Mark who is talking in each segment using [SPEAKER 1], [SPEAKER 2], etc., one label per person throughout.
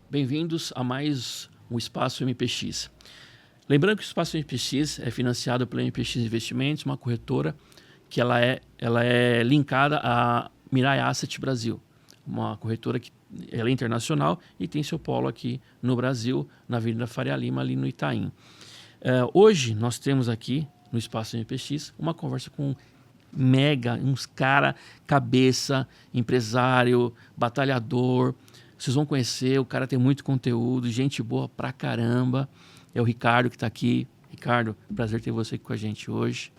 [SPEAKER 1] Bem-vindos a mais um Espaço MPX. Lembrando que o Espaço MPX é financiado pela MPX Investimentos, uma corretora que ela é linkada à Mirai Asset Brasil, uma corretora que ela é internacional e tem seu polo aqui no Brasil, na Avenida Faria Lima, ali no Itaim. Hoje nós temos aqui no Espaço MPX uma conversa com uns cara, cabeça, empresário, batalhador. Vocês vão conhecer, o cara tem muito conteúdo, gente boa pra caramba. É o Ricardo que está aqui. Ricardo, prazer ter você aqui com a gente hoje.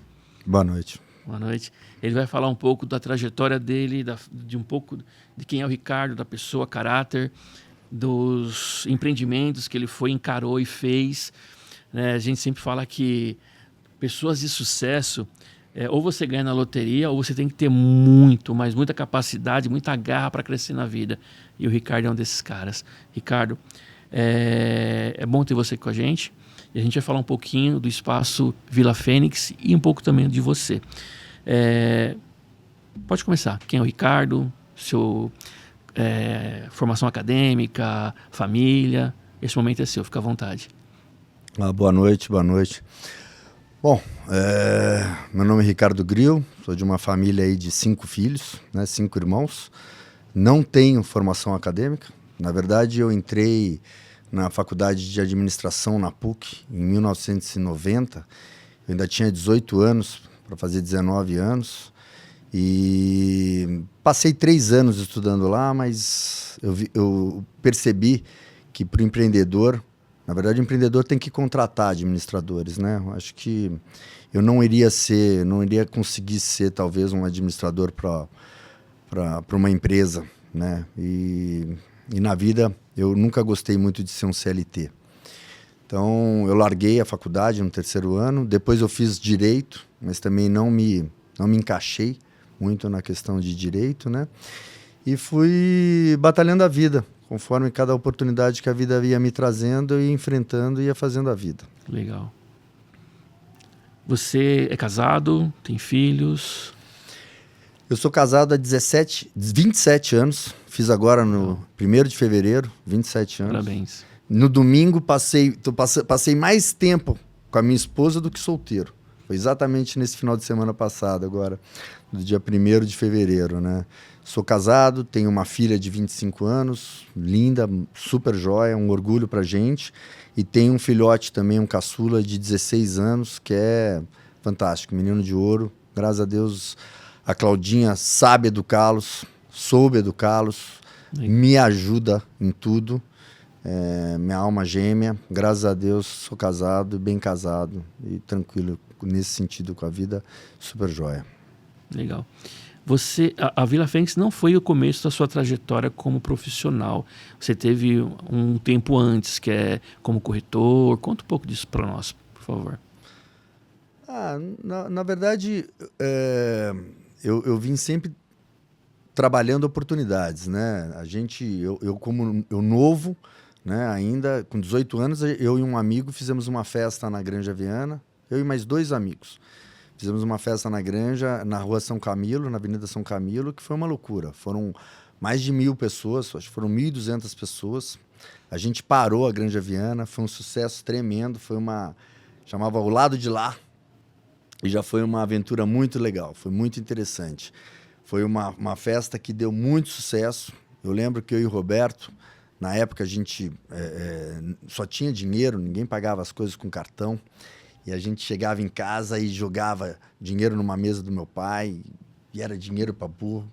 [SPEAKER 2] Boa noite.
[SPEAKER 1] Boa noite. Ele vai falar um pouco da trajetória dele, de um pouco de quem é o Ricardo, da pessoa, caráter, dos empreendimentos que ele encarou e fez. A gente sempre fala que pessoas de sucesso, ou você ganha na loteria, ou você tem que ter muita capacidade, muita garra para crescer na vida. E o Ricardo é um desses caras. Ricardo, é bom ter você com a gente. E a gente vai falar um pouquinho do Espaço Vila Fênix e um pouco também de você. Pode começar. Quem é o Ricardo? Sua formação acadêmica, família. Esse momento é seu, fica à vontade.
[SPEAKER 2] Boa noite. Bom, meu nome é Ricardo Grill, sou de uma família aí de 5 filhos, 5 irmãos. Não tenho formação acadêmica. Na verdade, eu entrei na faculdade de administração na PUC em 1990. Eu ainda tinha 18 anos, para fazer 19 anos. E passei 3 anos estudando lá, mas eu percebi que para o empreendedor, na verdade, o empreendedor tem que contratar administradores, né? Eu acho que eu não iria conseguir ser talvez um administrador para uma empresa, né? E na vida eu nunca gostei muito de ser um CLT. Então eu larguei a faculdade no 3º ano, depois eu fiz direito, mas também não me encaixei muito na questão de direito, né? E fui batalhando a vida, conforme cada oportunidade que a vida ia me trazendo, eu ia enfrentando e ia fazendo a vida.
[SPEAKER 1] Legal. Você é casado, tem filhos?
[SPEAKER 2] Eu sou casado há 27 anos, fiz agora no 1º de fevereiro, 27 anos.
[SPEAKER 1] Parabéns.
[SPEAKER 2] No domingo passei mais tempo com a minha esposa do que solteiro. Foi exatamente nesse final de semana passado agora, no dia 1º de fevereiro, né? Sou casado, tenho uma filha de 25 anos, linda, super joia, um orgulho pra gente. E tenho um filhote também, um caçula de 16 anos, que é fantástico, menino de ouro. Graças a Deus, a Claudinha sabe educá-los, soube educá-los, me ajuda em tudo. Minha alma gêmea, graças a Deus, sou casado, bem casado e tranquilo nesse sentido com a vida, super joia.
[SPEAKER 1] Legal. A Vila Fênix não foi o começo da sua trajetória como profissional. Você teve um tempo antes, que é como corretor. Conta um pouco disso para nós, por favor.
[SPEAKER 2] Na verdade, eu vim sempre trabalhando oportunidades, né? Eu novo, né? Ainda com 18 anos, eu e um amigo fizemos uma festa na Granja Viana, eu e mais 2 amigos. Fizemos uma festa na Granja, na Rua São Camilo, na Avenida São Camilo, que foi uma loucura. Foram mais de 1.000 pessoas, acho que foram 1.200 pessoas. A gente parou a Granja Viana, foi um sucesso tremendo, chamava O Lado de Lá, e já foi uma aventura muito legal, foi muito interessante. Foi uma festa que deu muito sucesso. Eu lembro que eu e o Roberto, na época a gente só tinha dinheiro, ninguém pagava as coisas com cartão. E a gente chegava em casa e jogava dinheiro numa mesa do meu pai, e era dinheiro para burro.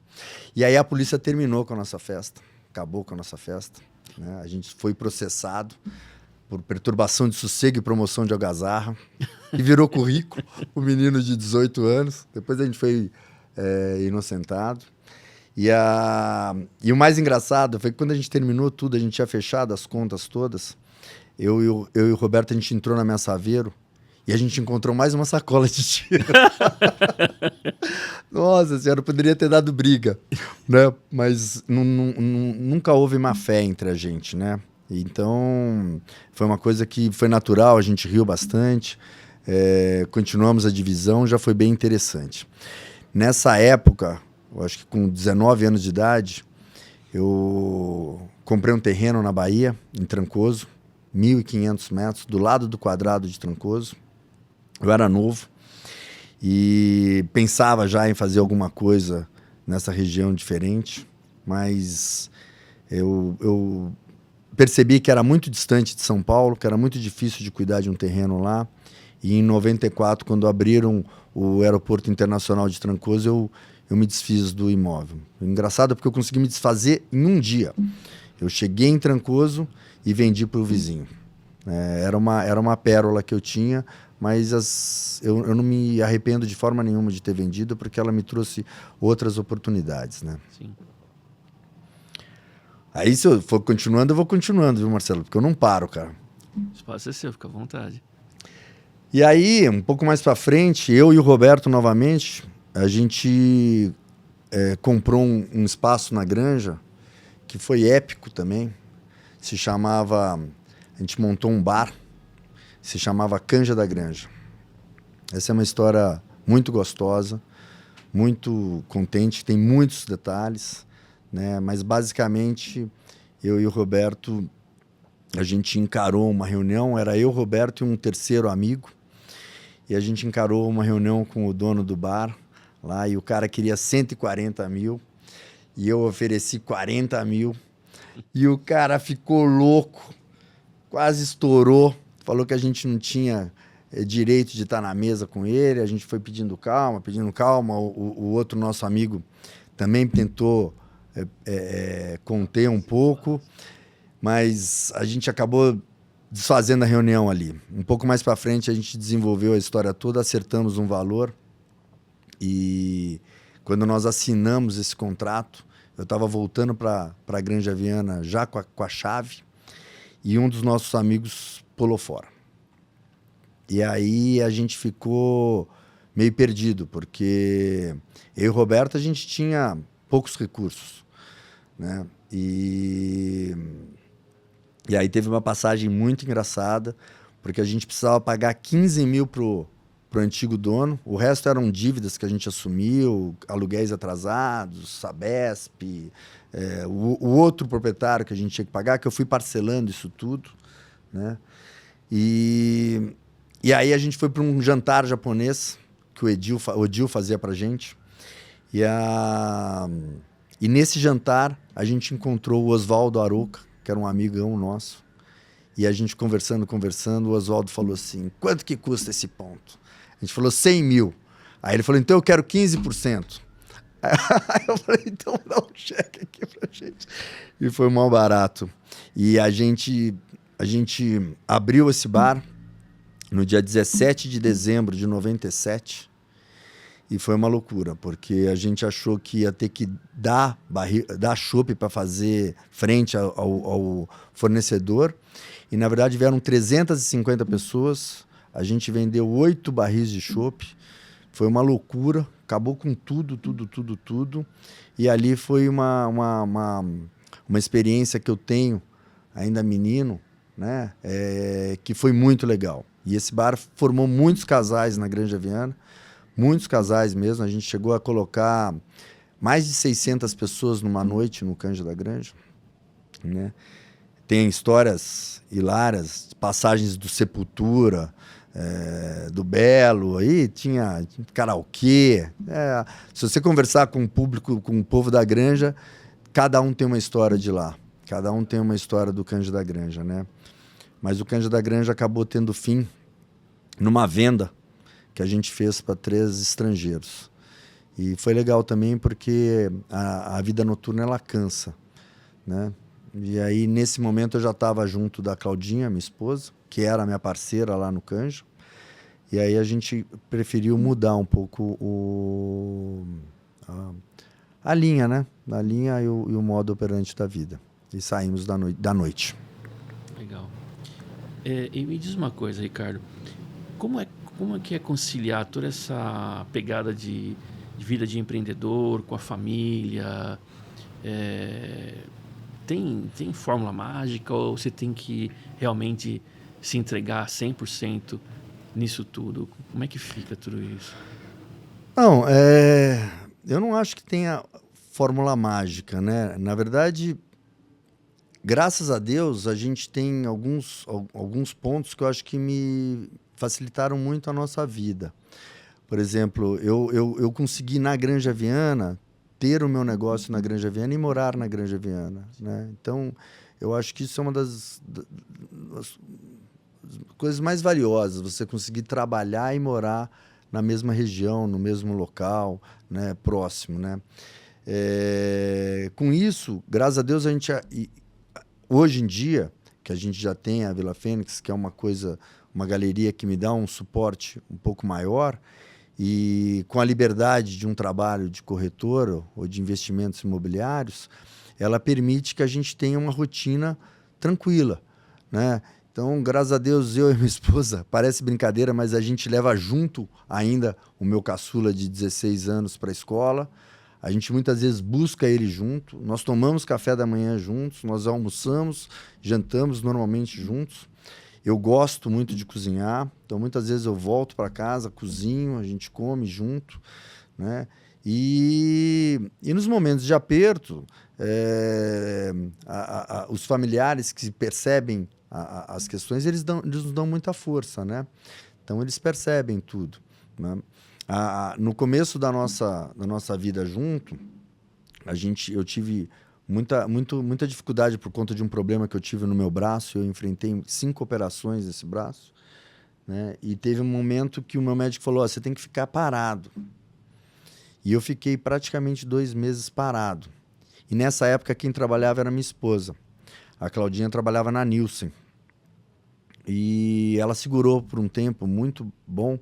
[SPEAKER 2] E aí a polícia terminou com a nossa festa, acabou com a nossa festa, né? A gente foi processado por perturbação de sossego e promoção de algazarra, e virou currículo, o menino de 18 anos. Depois a gente foi inocentado. E o mais engraçado foi que quando a gente terminou tudo, a gente tinha fechado as contas todas, eu e o Roberto, a gente entrou na Minha Saveiro, e a gente encontrou mais uma sacola de dinheiro. Nossa senhora, poderia ter dado briga, né? Mas nunca houve má fé entre a gente, né? Então, foi uma coisa que foi natural, a gente riu bastante, continuamos a divisão, já foi bem interessante. Nessa época, eu acho que com 19 anos de idade, eu comprei um terreno na Bahia, em Trancoso, 1.500 metros, do lado do quadrado de Trancoso. Eu era novo e pensava já em fazer alguma coisa nessa região diferente, mas eu percebi que era muito distante de São Paulo, que era muito difícil de cuidar de um terreno lá. E em 94, quando abriram o Aeroporto Internacional de Trancoso, eu me desfiz do imóvel. Engraçado porque eu consegui me desfazer em um dia. Eu cheguei em Trancoso e vendi para o vizinho. Era uma pérola que eu tinha, mas eu não me arrependo de forma nenhuma de ter vendido, porque ela me trouxe outras oportunidades, né?
[SPEAKER 1] Sim.
[SPEAKER 2] Aí, se eu for continuando, eu vou continuando, viu, Marcelo? Porque eu não paro, cara.
[SPEAKER 1] O espaço é seu, fica à vontade.
[SPEAKER 2] E aí, um pouco mais para frente, eu e o Roberto, novamente, a gente comprou um espaço na Granja, que foi épico também. Se chamava... A gente montou um bar, se chamava Canja da Granja. Essa é uma história muito gostosa, muito contente, tem muitos detalhes, né? Mas basicamente eu e o Roberto, a gente encarou uma reunião, era eu, Roberto e um terceiro amigo, e a gente encarou uma reunião com o dono do bar lá, e o cara queria 140 mil, e eu ofereci 40 mil, e o cara ficou louco, quase estourou, falou que a gente não tinha direito de estar na mesa com ele, a gente foi pedindo calma, o outro nosso amigo também tentou conter um pouco, mas a gente acabou desfazendo a reunião ali. Um pouco mais para frente a gente desenvolveu a história toda, acertamos um valor, e quando nós assinamos esse contrato, eu estava voltando para a Granja Viana já com a chave, e um dos nossos amigos pulou fora. E aí a gente ficou meio perdido, porque eu e o Roberto, a gente tinha poucos recursos, né? E aí teve uma passagem muito engraçada, porque a gente precisava pagar 15 mil pro antigo dono, o resto eram dívidas que a gente assumiu, aluguéis atrasados, Sabesp, o outro proprietário que a gente tinha que pagar, que eu fui parcelando isso tudo, né? E aí a gente foi para um jantar japonês que o Edil fazia pra gente. E nesse jantar a gente encontrou o Oswaldo Aroca, que era um amigão nosso. E a gente conversando, o Oswaldo falou assim: quanto que custa esse ponto? A gente falou 100 mil. Aí ele falou: então eu quero 15%. Aí eu falei: então dá um cheque aqui pra gente. E foi mal barato. E a gente abriu esse bar no dia 17 de dezembro de 97, e foi uma loucura, porque a gente achou que ia ter que dar chopp para fazer frente ao fornecedor, e na verdade vieram 350 pessoas, a gente vendeu 8 barris de chopp, foi uma loucura, acabou com tudo, e ali foi uma experiência que eu tenho, ainda menino, né? Que foi muito legal. E esse bar formou muitos casais na Granja Viana, muitos casais mesmo. A gente chegou a colocar mais de 600 pessoas numa noite no Canja da Granja, né? Tem histórias hilárias, passagens do Sepultura, do Belo, aí tinha karaokê. Se você conversar com o público, com o povo da Granja, cada um tem uma história de lá. Cada um tem uma história do Canja da Granja, né? Mas o Canja da Granja acabou tendo fim numa venda que a gente fez para 3 estrangeiros. E foi legal também porque a vida noturna, ela cansa, né? E aí, nesse momento, eu já estava junto da Claudinha, minha esposa, que era a minha parceira lá no Canja. E aí a gente preferiu mudar um pouco a linha, né? A linha e o modo operante da vida. E saímos da noite.
[SPEAKER 1] Legal. E me diz uma coisa, Ricardo. Como é que é conciliar toda essa pegada de vida de empreendedor com a família? Tem fórmula mágica ou você tem que realmente se entregar 100% nisso tudo? Como é que fica tudo isso?
[SPEAKER 2] Não, eu não acho que tenha fórmula mágica, né? Na verdade, graças a Deus, a gente tem alguns pontos que eu acho que me facilitaram muito a nossa vida. Por exemplo, eu consegui na Granja Viana ter o meu negócio na Granja Viana e morar na Granja Viana, né? Então, eu acho que isso é uma das coisas mais valiosas, você conseguir trabalhar e morar na mesma região, no mesmo local, né, próximo, né? Com isso, graças a Deus, hoje em dia, que a gente já tem a Vila Fênix, que é uma galeria que me dá um suporte um pouco maior, e com a liberdade de um trabalho de corretora ou de investimentos imobiliários, ela permite que a gente tenha uma rotina tranquila, né? Então, graças a Deus, eu e minha esposa, parece brincadeira, mas a gente leva junto ainda o meu caçula de 16 anos para a escola. A gente muitas vezes busca ele junto. Nós tomamos café da manhã juntos, nós almoçamos, jantamos normalmente juntos. Eu gosto muito de cozinhar, então muitas vezes eu volto para casa, cozinho, a gente come junto, né? E nos momentos de aperto, os familiares que percebem as questões, eles nos dão muita força, né? Então eles percebem tudo, né? No começo da nossa vida junto, eu tive muita dificuldade por conta de um problema que eu tive no meu braço. Eu enfrentei 5 operações nesse braço, né? E teve um momento que o meu médico falou: você tem que ficar parado. E eu fiquei praticamente 2 meses parado. E nessa época quem trabalhava era minha esposa. A Claudinha trabalhava na Nielsen. E ela segurou por um tempo muito bom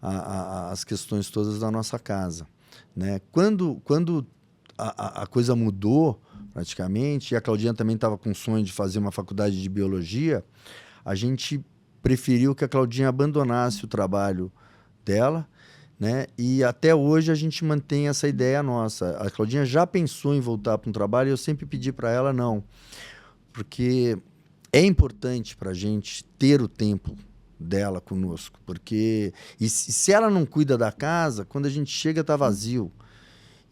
[SPEAKER 2] as questões todas da nossa casa, né? Quando a coisa mudou praticamente, e a Claudinha também estava com o sonho de fazer uma faculdade de biologia, a gente preferiu que a Claudinha abandonasse o trabalho dela, né? E até hoje a gente mantém essa ideia nossa. A Claudinha já pensou em voltar para um trabalho e eu sempre pedi para ela não, porque é importante para a gente ter o tempo dela conosco, porque se ela não cuida da casa, quando a gente chega está vazio.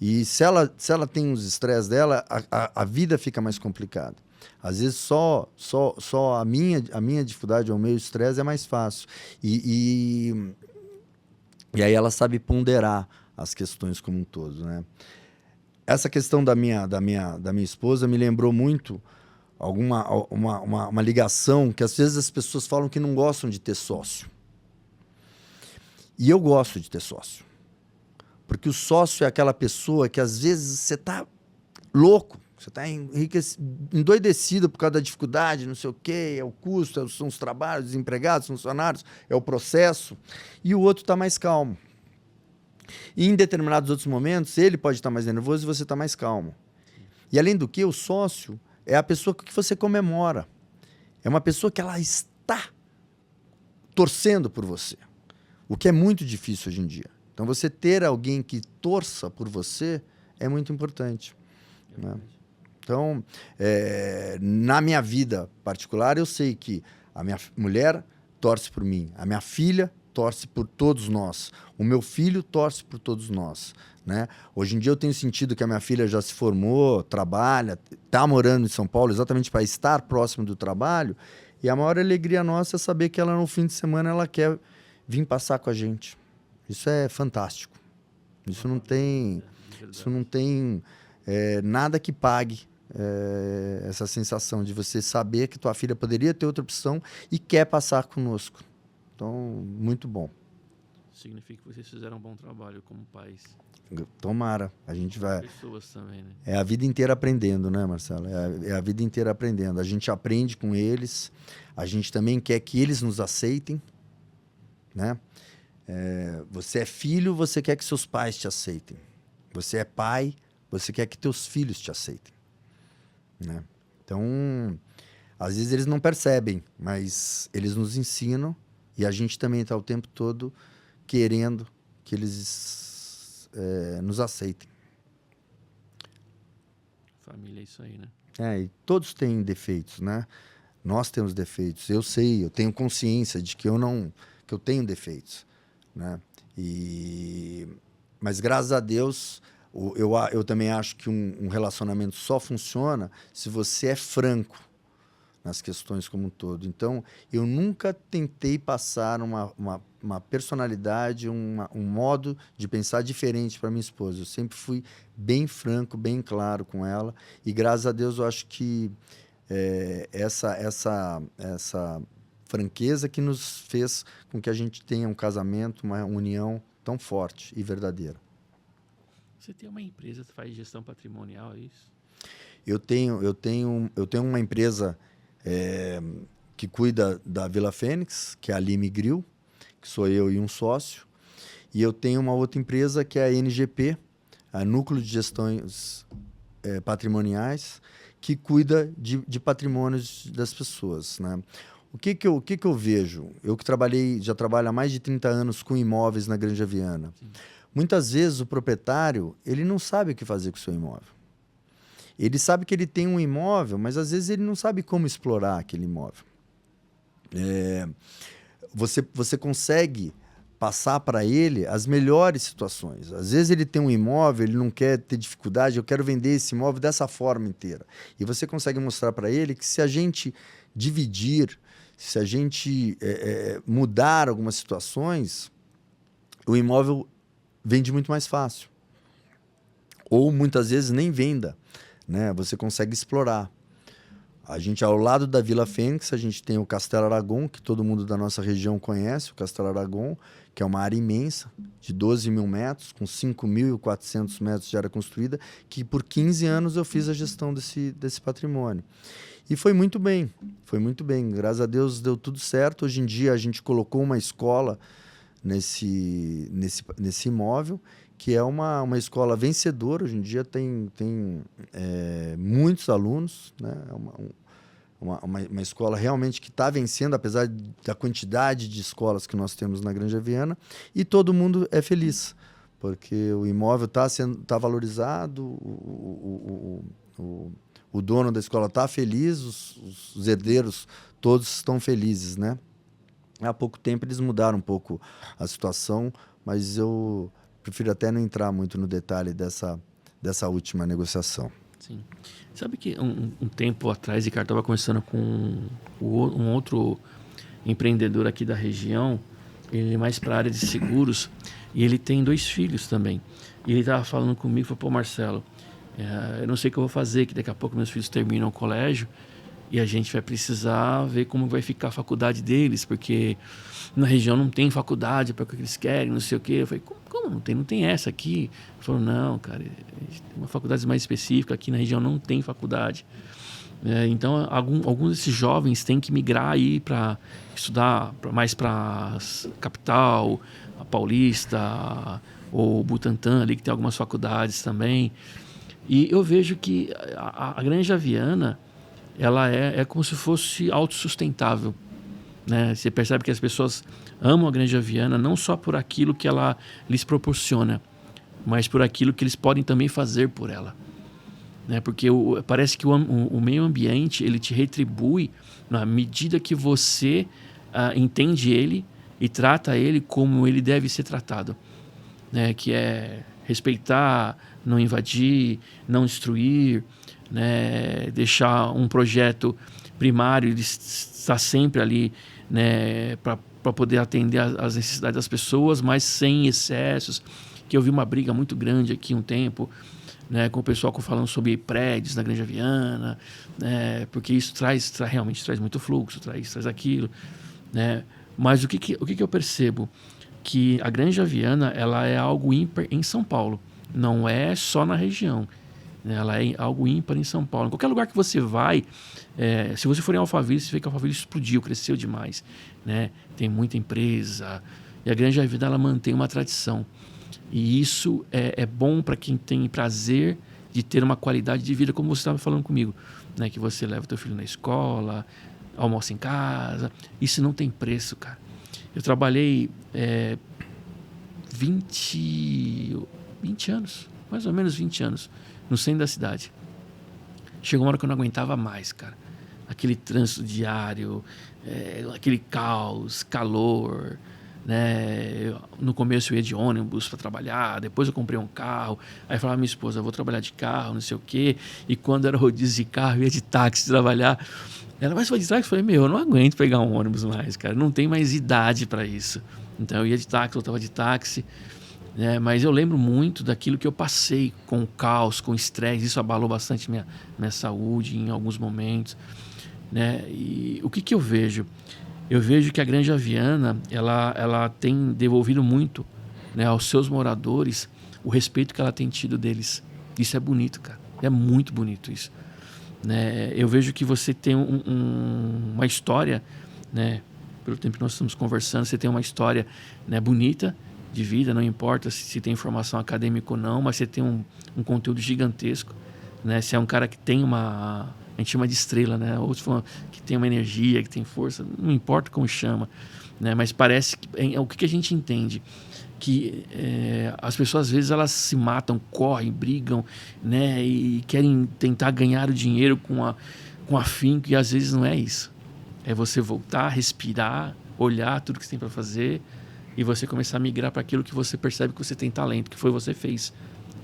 [SPEAKER 2] E se ela tem os estresses dela, a vida fica mais complicada. Às vezes só a minha dificuldade ou o meu estresse é mais fácil. E aí ela sabe ponderar as questões como um todo, né? Essa questão da minha esposa me lembrou muito uma ligação que às vezes as pessoas falam que não gostam de ter sócio. E eu gosto de ter sócio. Porque o sócio é aquela pessoa que às vezes você está louco, você está endoidecido por causa da dificuldade, não sei o quê, é o custo, são os trabalhos, os empregados, os funcionários, é o processo, e o outro está mais calmo. E em determinados outros momentos, ele pode estar mais nervoso e você está mais calmo. E além do que, o sócio é a pessoa que você comemora. É uma pessoa que ela está torcendo por você, o que é muito difícil hoje em dia. Então, você ter alguém que torça por você é muito importante, né? Então, na minha vida particular, eu sei que a minha mulher torce por mim, a minha filha torce por todos nós, o meu filho torce por todos nós, né? Hoje em dia eu tenho sentido que a minha filha já se formou, trabalha, está morando em São Paulo exatamente para estar próximo do trabalho, e a maior alegria nossa é saber que ela no fim de semana ela quer vir passar com a gente. Isso é fantástico. Isso não tem nada que pague essa sensação de você saber que tua filha poderia ter outra opção e quer passar conosco. Então, muito bom.
[SPEAKER 1] Significa que vocês fizeram um bom trabalho como pais.
[SPEAKER 2] Tomara. A gente vai...
[SPEAKER 1] Pessoas também, né?
[SPEAKER 2] É a vida inteira aprendendo, né, Marcelo? É a vida inteira aprendendo. A gente aprende com eles. A gente também quer que eles nos aceitem, né? Você é filho, você quer que seus pais te aceitem. Você é pai, você quer que teus filhos te aceitem, né? Então, às vezes eles não percebem, mas eles nos ensinam e a gente também está o tempo todo querendo que eles nos aceitem.
[SPEAKER 1] Família é isso aí, né?
[SPEAKER 2] E todos têm defeitos, né? Nós temos defeitos. Eu sei, eu tenho consciência de que eu tenho defeitos, né? Mas graças a Deus, eu também acho que um relacionamento só funciona se você é franco nas questões como um todo. Então, eu nunca tentei passar uma personalidade, um modo de pensar diferente para minha esposa. Eu sempre fui bem franco, bem claro com ela. E, graças a Deus, eu acho que essa franqueza que nos fez com que a gente tenha um casamento, uma união tão forte e verdadeira.
[SPEAKER 1] Você tem uma empresa que faz gestão patrimonial, é isso?
[SPEAKER 2] Eu tenho uma empresa que cuida da Vila Fênix, que é a Lime Grill, que sou eu e um sócio. E eu tenho uma outra empresa que é a NGP, a Núcleo de Gestões Patrimoniais, que cuida de patrimônios das pessoas, né? O que que eu vejo? Eu que já trabalho há mais de 30 anos com imóveis na Granja Viana. Sim. Muitas vezes o proprietário ele não sabe o que fazer com o seu imóvel. Ele sabe que ele tem um imóvel, mas às vezes ele não sabe como explorar aquele imóvel. Você consegue passar para ele as melhores situações. Às vezes ele tem um imóvel, ele não quer ter dificuldade, eu quero vender esse imóvel dessa forma inteira. E você consegue mostrar para ele que se a gente dividir, se a gente mudar algumas situações, o imóvel vende muito mais fácil. Ou muitas vezes nem venda, né? Você consegue explorar. A gente, ao lado da Vila Fênix, a gente tem o Castelo Aragon, que todo mundo da nossa região conhece, o Castelo Aragon, que é uma área imensa, de 12 mil metros, com 5.400 metros de área construída, que por 15 anos eu fiz a gestão desse patrimônio. E foi muito bem, Graças a Deus deu tudo certo. Hoje em dia a gente colocou uma escola nesse imóvel, que é uma escola vencedora. Hoje em dia tem muitos alunos, né? Uma escola realmente que está vencendo, apesar da quantidade de escolas que nós temos na Granja Viana, e todo mundo é feliz, porque o imóvel tá valorizado, o dono da escola está feliz, os herdeiros todos estão felizes, né? Há pouco tempo eles mudaram um pouco a situação, mas eu prefiro até não entrar muito no detalhe dessa última negociação.
[SPEAKER 1] Sim. Sabe que um tempo atrás, Ricardo, estava conversando com um outro empreendedor aqui da região, ele é mais para a área de seguros, e ele tem 2 filhos também. E ele estava falando comigo, falou, pô, Marcelo, eu não sei o que eu vou fazer, que daqui a pouco meus filhos terminam o colégio e a gente vai precisar ver como vai ficar a faculdade deles, porque na região não tem faculdade para o que eles querem, não sei o quê. Eu falei, como não tem? Não tem essa aqui? Ele falou, não, cara, tem uma faculdade mais específica, aqui na região não tem faculdade. Então, alguns desses jovens têm que migrar aí para estudar mais para a capital, a Paulista, ou Butantã, ali que tem algumas faculdades também. E eu vejo que a Granja Viana, ela é como se fosse autossustentável, né? Você percebe que as pessoas amam a Granja Viana não só por aquilo que ela lhes proporciona, mas por aquilo que eles podem também fazer por ela, né? Porque parece que o meio ambiente ele te retribui na medida que você entende ele e trata ele como ele deve ser tratado, né? Que é respeitar, não invadir, não destruir, né? Deixar um projeto primário estar sempre ali, né? Para poder atender às necessidades das pessoas, mas sem excessos. Que eu vi uma briga muito grande aqui um tempo, né? Com o pessoal falando sobre prédios na Granja Viana, né? Porque isso realmente traz muito fluxo, traz aquilo, né? Mas o que eu percebo? Que a Granja Viana ela é algo ímpar em São Paulo. Não é só na região, né? Ela é algo ímpar em São Paulo. Em qualquer lugar que você vai, se você for em Alphaville, você vê que Alphaville explodiu, cresceu demais, né? Tem muita empresa. E a Granja Viana ela mantém uma tradição. E isso é bom para quem tem prazer de ter uma qualidade de vida, como você estava falando comigo, né? Que você leva o teu filho na escola, almoça em casa. Isso não tem preço, cara. Eu trabalhei 20 anos, mais ou menos 20 anos, no centro da cidade. Chegou uma hora que eu não aguentava mais, cara. Aquele trânsito diário, aquele caos, calor, né? No começo eu ia de ônibus para trabalhar, depois eu comprei um carro, aí eu falava à minha esposa, eu vou trabalhar de carro, não sei o quê, e quando era rodízio de carro, eu ia de táxi trabalhar. Ela, mas foi de táxi? Eu falei, eu não aguento pegar um ônibus mais, cara. Não tem mais idade para isso. Então eu ia de táxi, voltava de táxi. Né? Mas eu lembro muito daquilo que eu passei com o caos, com o estresse. Isso abalou bastante minha saúde em alguns momentos. Né? E o que eu vejo? Eu vejo que a Granja Viana, ela tem devolvido muito, né, aos seus moradores o respeito que ela tem tido deles. Isso é bonito, cara. É muito bonito isso. Né? Eu vejo que você tem uma história, né? Pelo tempo que nós estamos conversando, você tem uma história, né, bonita de vida, não importa se tem formação acadêmica ou não, mas você tem um conteúdo gigantesco. Né? Você é um cara que tem a gente chama de estrela, né? Outros falam que tem uma energia, que tem força, não importa como chama. Né? Mas parece que o que a gente entende? Que as pessoas às vezes elas se matam, correm, brigam, né, e querem tentar ganhar o dinheiro com afinco, e às vezes não é isso. É você voltar, respirar, olhar tudo que você tem para fazer e você começar a migrar para aquilo que você percebe que você tem talento, que foi você fez.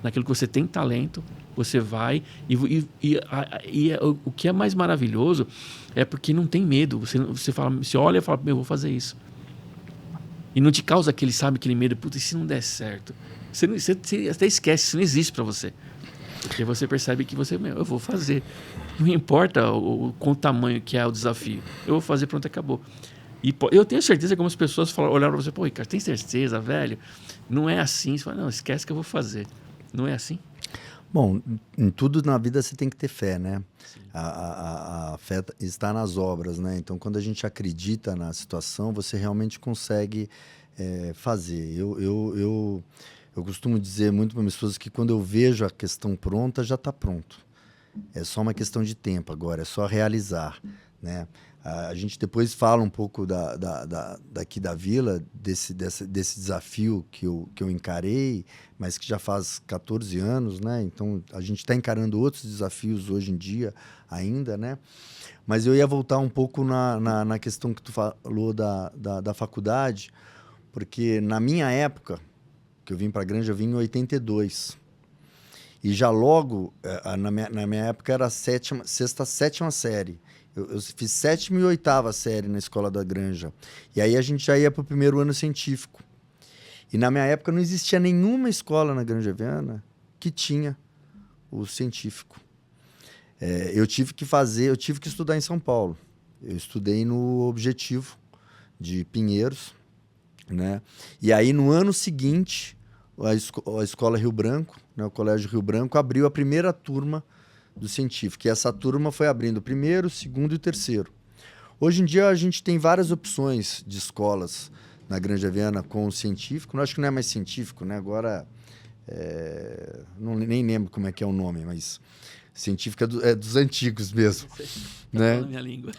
[SPEAKER 1] Naquilo que você tem talento, você vai o que é mais maravilhoso é porque não tem medo. Você olha e fala, eu vou fazer isso. E não te causa aquele medo, puta, e se não der certo? Você até esquece, isso não existe para você. Porque você percebe que eu vou fazer. Não importa com o tamanho que é o desafio. Eu vou fazer, pronto, acabou. E eu tenho certeza que algumas pessoas olharam para você, pô, Ricardo, tem certeza, velho? Não é assim. Você fala, não, esquece que eu vou fazer. Não é assim?
[SPEAKER 2] Bom, em tudo na vida você tem que ter fé, né? A fé está nas obras, né? Então, quando a gente acredita na situação, você realmente consegue fazer. Eu costumo dizer muito para minhas esposas que quando eu vejo a questão pronta, já está pronto. É só uma questão de tempo agora, é só realizar, né? A gente depois fala um pouco daqui da vila, desse desafio que eu encarei, mas que já faz 14 anos, né? Então, a gente está encarando outros desafios hoje em dia ainda, né? Mas eu ia voltar um pouco na questão que tu falou da faculdade, porque na minha época, que eu vim para a Granja, eu vim em 82. E já logo, na minha época, era sexta, sétima série. Eu fiz 7ª e 8ª série na escola da Granja. E aí a gente já ia para o primeiro ano científico. E na minha época não existia nenhuma escola na Granja Viana que tinha o científico. Eu tive que estudar em São Paulo. Eu estudei no Objetivo de Pinheiros, né? E aí no ano seguinte, a escola Rio Branco, né, o Colégio Rio Branco, abriu a primeira turma do científico. E essa turma foi abrindo o primeiro, o segundo e o terceiro. Hoje em dia a gente tem várias opções de escolas na Granja Viana com o científico. Eu acho que não é mais científico, né? Agora, nem lembro como é que é o nome, mas científico é dos antigos mesmo. Né?
[SPEAKER 1] Na minha língua.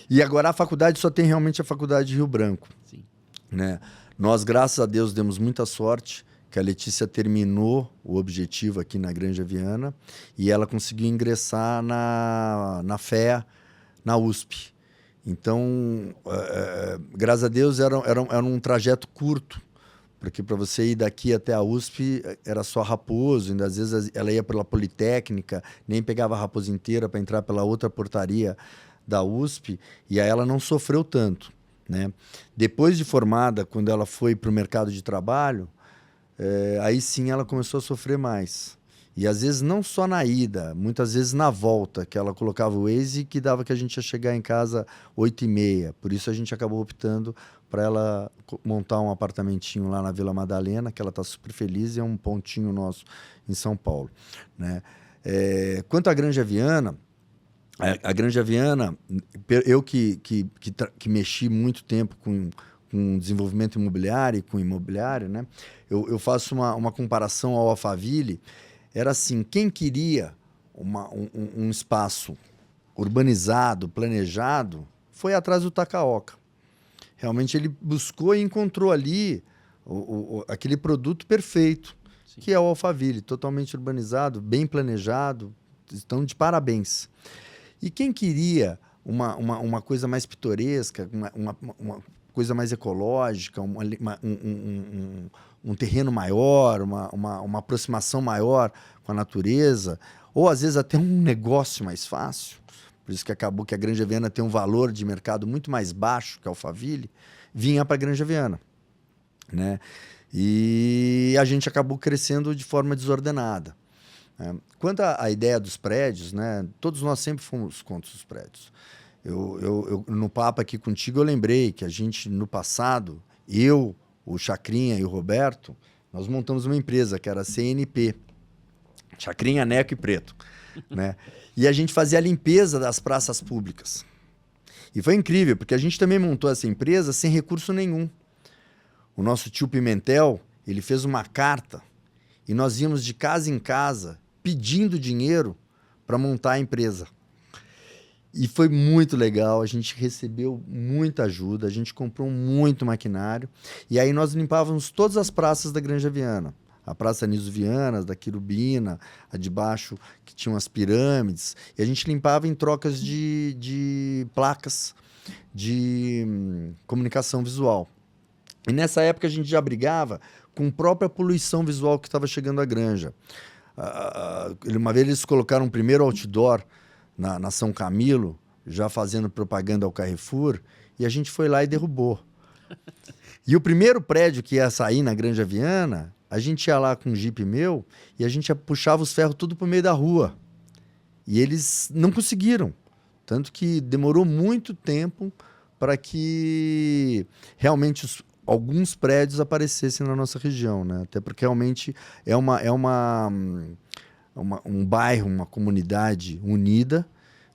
[SPEAKER 2] E agora a faculdade só tem realmente a faculdade de Rio Branco.
[SPEAKER 1] Sim.
[SPEAKER 2] Né? Nós, graças a Deus, demos muita sorte que a Letícia terminou o Objetivo aqui na Granja Viana e ela conseguiu ingressar na FEA, na USP. Então, graças a Deus, era um trajeto curto, porque para você ir daqui até a USP era só Raposo, ainda às vezes ela ia pela Politécnica, nem pegava a Raposo inteira para entrar pela outra portaria da USP, e aí ela não sofreu tanto. Né? Depois de formada, quando ela foi para o mercado de trabalho, aí sim ela começou a sofrer mais. E às vezes não só na ida, muitas vezes na volta, que ela colocava o Waze que dava que a gente ia chegar em casa 8h30. Por isso a gente acabou optando para ela montar um apartamentinho lá na Vila Madalena, que ela está super feliz e é um pontinho nosso em São Paulo. Né? Quanto à Granja Viana, a Granja Viana, eu que mexi muito tempo com desenvolvimento imobiliário e com imobiliário, né? Eu faço uma comparação ao Alphaville. Era assim, quem queria um espaço urbanizado, planejado, foi atrás do Takaoka. Realmente ele buscou e encontrou ali aquele produto perfeito, Sim. que é o Alphaville, totalmente urbanizado, bem planejado, estão de parabéns. E quem queria uma coisa mais pitoresca, uma coisa mais ecológica, um terreno maior, uma aproximação maior com a natureza, ou às vezes até um negócio mais fácil, por isso que acabou que a Granja Viana tem um valor de mercado muito mais baixo que a Alphaville, vinha para a Granja Viana, né? E a gente acabou crescendo de forma desordenada. Quanto à ideia dos prédios, né? Todos nós sempre fomos contra os prédios. No papo aqui contigo, eu lembrei que a gente, no passado, eu, o Chacrinha e o Roberto, nós montamos uma empresa que era a CNP, Chacrinha, Neco e Preto, né? E a gente fazia a limpeza das praças públicas. E foi incrível, porque a gente também montou essa empresa sem recurso nenhum. O nosso tio Pimentel, ele fez uma carta e nós íamos de casa em casa pedindo dinheiro para montar a empresa. E foi muito legal, a gente recebeu muita ajuda, a gente comprou muito maquinário. E aí nós limpávamos todas as praças da Granja Viana. A Praça Niso Vianas, da Quirubina, a de baixo que tinham as pirâmides. E a gente limpava em trocas de placas de comunicação visual. E nessa época a gente já brigava com a própria poluição visual que estava chegando à Granja. Uma vez eles colocaram um primeiro outdoor na São Camilo, já fazendo propaganda ao Carrefour, e a gente foi lá e derrubou. E o primeiro prédio que ia sair na Granja Viana, a gente ia lá com um Jeep meu e a gente puxava os ferros tudo pro meio da rua. E eles não conseguiram. Tanto que demorou muito tempo para que realmente alguns prédios aparecessem na nossa região, né? Até porque realmente é um bairro, uma comunidade unida,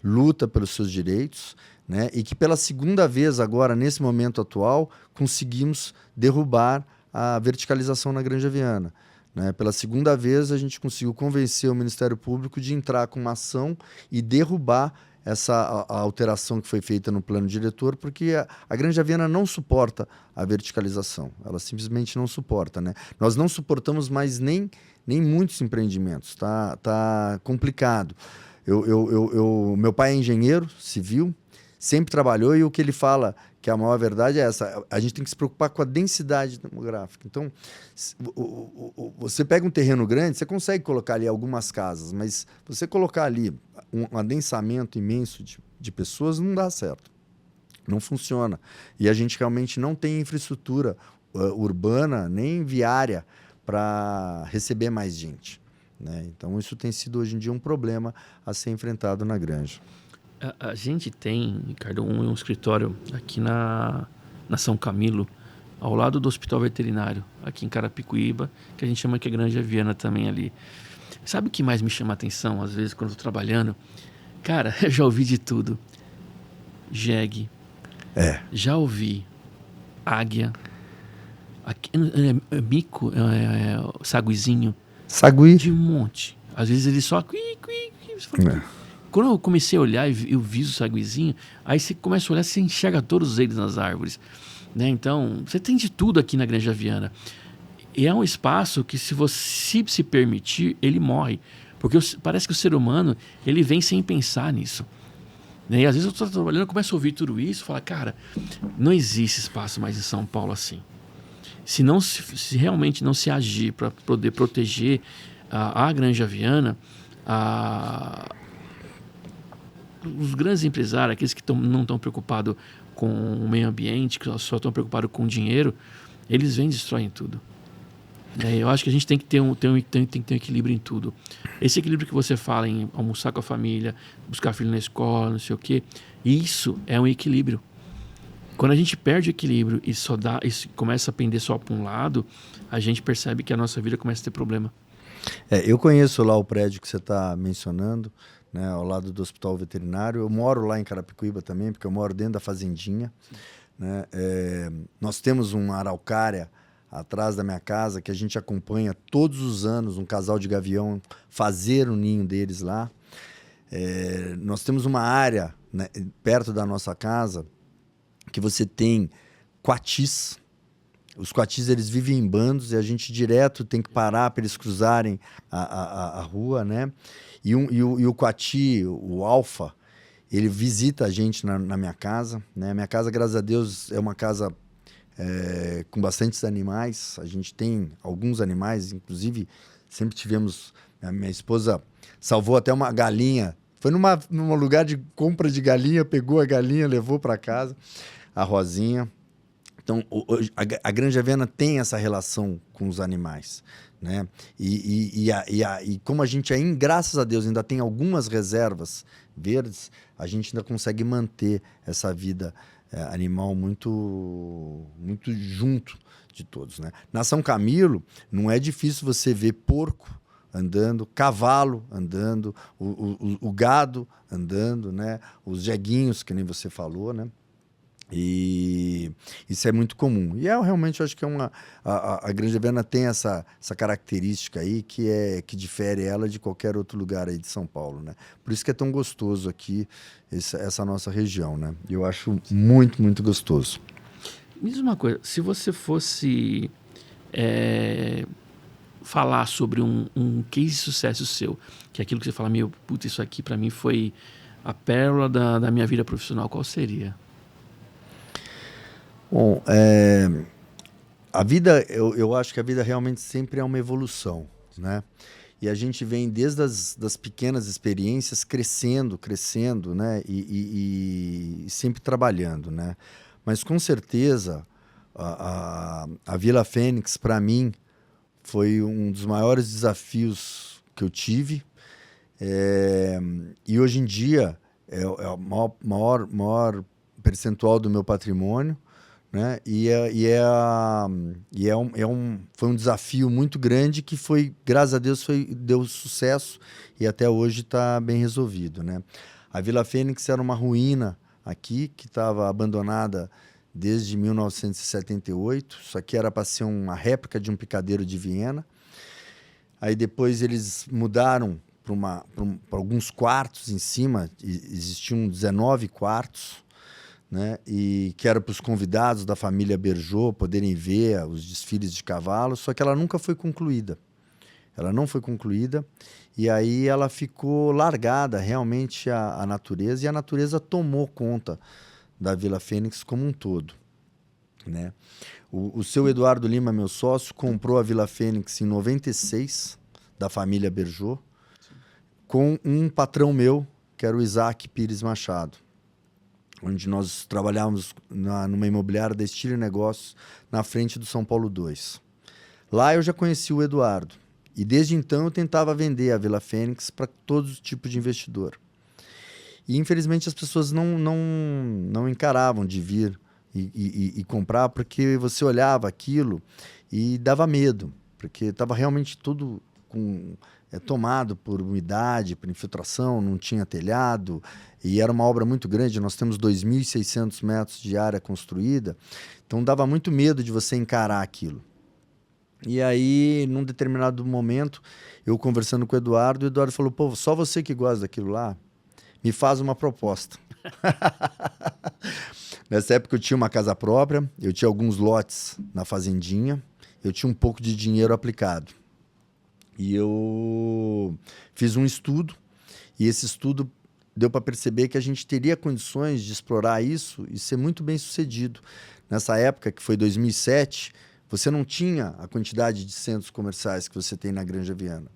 [SPEAKER 2] luta pelos seus direitos, né? E que pela segunda vez agora, nesse momento atual, conseguimos derrubar a verticalização na Granja Viana, né? Pela segunda vez a gente conseguiu convencer o Ministério Público de entrar com uma ação e derrubar a alteração que foi feita no plano diretor, porque a Granja Viana não suporta a verticalização, ela simplesmente não suporta, né? Nós não suportamos mais nem muitos empreendimentos, tá complicado. Meu pai é engenheiro civil, sempre trabalhou, e o que ele fala, que a maior verdade é essa: a gente tem que se preocupar com a densidade demográfica. Então, você pega um terreno grande, você consegue colocar ali algumas casas, mas você colocar ali um adensamento imenso de pessoas não dá certo, não funciona. E a gente realmente não tem infraestrutura urbana nem viária para receber mais gente, né? Então, isso tem sido hoje em dia um problema a ser enfrentado na Granja.
[SPEAKER 1] A gente tem, Ricardo, um escritório aqui na São Camilo, ao lado do Hospital Veterinário, aqui em Carapicuíba, que a gente chama que é Granja Viana também ali. Sabe o que mais me chama a atenção, às vezes, quando eu estou trabalhando? Cara, eu já ouvi de tudo. Jegue. Já ouvi águia. Mico, saguizinho.
[SPEAKER 2] Sagui?
[SPEAKER 1] De um monte. Às vezes ele só... Quando eu comecei a olhar e eu vi o saguizinho, aí você começa a olhar, você enxerga todos eles nas árvores, né? Então, você tem de tudo aqui na Granja Viana. E é um espaço que, se você se permitir, ele morre. Porque parece que o ser humano, ele vem sem pensar nisso, né? E às vezes eu estou trabalhando, eu começo a ouvir tudo isso e falo, cara, não existe espaço mais em São Paulo assim. Se realmente não se agir para poder proteger a Granja Viana, os grandes empresários, aqueles que não estão preocupados com o meio ambiente, que só estão preocupados com o dinheiro, eles vêm e destroem tudo. Eu acho que a gente tem que ter um equilíbrio em tudo. Esse equilíbrio que você fala em almoçar com a família, buscar filho na escola, não sei o quê, isso é um equilíbrio. Quando a gente perde o equilíbrio e começa a pender só para um lado, a gente percebe que a nossa vida começa a ter problema.
[SPEAKER 2] Eu conheço lá o prédio que você está mencionando, né, ao lado do Hospital Veterinário. Eu moro lá em Carapicuíba também, porque eu moro dentro da fazendinha, né? Nós temos uma araucária atrás da minha casa que a gente acompanha todos os anos um casal de gavião fazer o ninho deles lá. Nós temos uma área, né, perto da nossa casa que você tem coatis. Os coatis, eles vivem em bandos e a gente direto tem que parar para eles cruzarem a rua, né? E o coati, o alfa, ele visita a gente na minha casa, né? Minha casa, graças a Deus, é uma casa com bastantes animais. A gente tem alguns animais, inclusive sempre tivemos... A minha esposa salvou até uma galinha Foi num lugar de compra de galinha, pegou a galinha, levou para casa, a Rosinha. Então, a Granja Viana tem essa relação com os animais, né? E como a gente ainda, graças a Deus, ainda tem algumas reservas verdes, a gente ainda consegue manter essa vida animal muito junto de todos, né? Na São Camilo, não é difícil você ver porco andando, cavalo andando, o gado andando, né? Os jeguinhos, que nem você falou, né? E isso é muito comum. E realmente, eu acho que a Granja Viana tem essa característica aí que difere ela de qualquer outro lugar aí de São Paulo, né? Por isso que é tão gostoso aqui essa nossa região, né? Eu acho muito, muito gostoso.
[SPEAKER 1] Me diz uma coisa, se você fosse falar sobre um case de sucesso seu, que é aquilo que você fala, meu, putz, isso aqui para mim foi a pérola da minha vida profissional, qual seria?
[SPEAKER 2] Bom, a vida, eu acho que a vida realmente sempre é uma evolução, né? E a gente vem desde das pequenas experiências crescendo, né? E sempre trabalhando, né? Mas com certeza a Vila Fênix, para mim, foi um dos maiores desafios que eu tive. E hoje em dia é o maior percentual do meu patrimônio, né? Foi um desafio muito grande que foi, graças a Deus, deu sucesso e até hoje está bem resolvido, né? A Vila Fênix era uma ruína aqui que estava abandonada desde 1978. Isso aqui era para ser uma réplica de um picadeiro de Viena. Aí depois eles mudaram para alguns quartos em cima, existiam 19 quartos, né? E que era para os convidados da família Berjot poderem ver os desfiles de cavalos, só que ela nunca foi concluída. Ela não foi concluída e aí ela ficou largada realmente à natureza, e a natureza tomou conta da Vila Fênix como um todo, né? O seu Eduardo Lima, meu sócio, comprou a Vila Fênix em 96, da família Berjot, com um patrão meu, que era o Isaac Pires Machado, onde nós trabalhávamos numa imobiliária da Estilo Negócios, na frente do São Paulo 2. Lá eu já conheci o Eduardo, e desde então eu tentava vender a Vila Fênix para todos os tipos de investidor. E infelizmente as pessoas não encaravam de vir e comprar, porque você olhava aquilo e dava medo, porque estava realmente tudo tomado por umidade, por infiltração, não tinha telhado, e era uma obra muito grande. Nós temos 2.600 metros de área construída, então dava muito medo de você encarar aquilo. E aí, num determinado momento, eu conversando com o Eduardo falou, pô, só você que gosta daquilo lá, me faz uma proposta. Nessa época eu tinha uma casa própria, eu tinha alguns lotes na fazendinha, eu tinha um pouco de dinheiro aplicado. E eu fiz um estudo, e esse estudo deu para perceber que a gente teria condições de explorar isso e ser muito bem sucedido. Nessa época, que foi 2007, você não tinha a quantidade de centros comerciais que você tem na Granja Viana.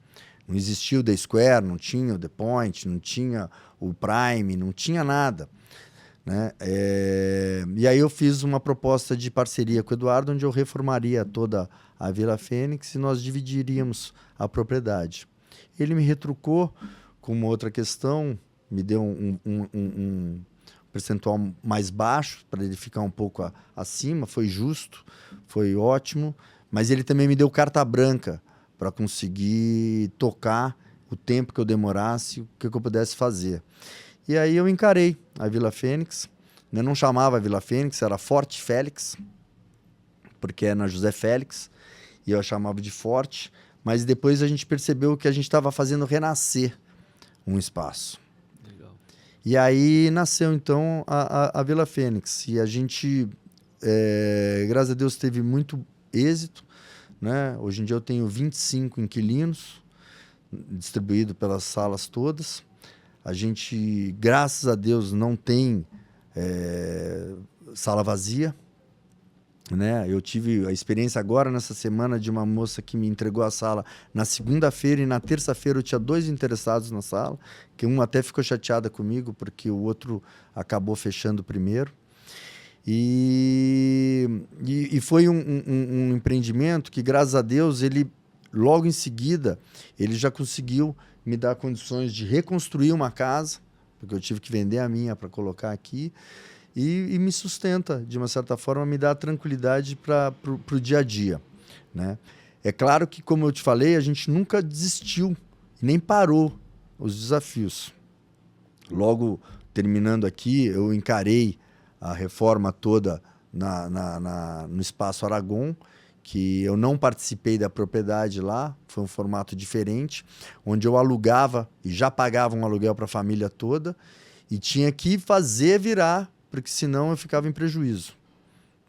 [SPEAKER 2] Não existia o The Square, não tinha o The Point, não tinha o Prime, não tinha nada, né? E aí eu fiz uma proposta de parceria com o Eduardo, onde eu reformaria toda a Vila Fênix e nós dividiríamos a propriedade. Ele me retrucou com uma outra questão, me deu um percentual mais baixo, para ele ficar um pouco acima, foi justo, foi ótimo, mas ele também me deu carta branca para conseguir tocar o tempo que eu demorasse, o que eu pudesse fazer. E aí eu encarei a Vila Fênix, eu não chamava Vila Fênix, era Forte Félix, porque é na José Félix, e eu chamava de Forte, mas depois a gente percebeu que a gente estava fazendo renascer um espaço.
[SPEAKER 1] Legal.
[SPEAKER 2] E aí nasceu então a Vila Fênix, e a gente, graças a Deus, teve muito êxito, né? Hoje em dia eu tenho 25 inquilinos, distribuído pelas salas todas. A gente, graças a Deus, não tem sala vazia. né? Eu tive a experiência agora nessa semana de uma moça que me entregou a sala na segunda-feira e na terça-feira eu tinha 2 interessados na sala, que um até ficou chateada comigo porque o outro acabou fechando primeiro. E foi um empreendimento que, graças a Deus, ele logo em seguida ele já conseguiu me dar condições de reconstruir uma casa, porque eu tive que vender a minha para colocar aqui. E me sustenta, de uma certa forma, me dá tranquilidade para o dia a dia, né? É claro que, como eu te falei, a gente nunca desistiu, nem parou os desafios. Logo, terminando aqui, eu encarei a reforma toda no Espaço Aragon, que eu não participei da propriedade lá, foi um formato diferente, onde eu alugava e já pagava um aluguel para a família toda e tinha que fazer virar, porque senão eu ficava em prejuízo,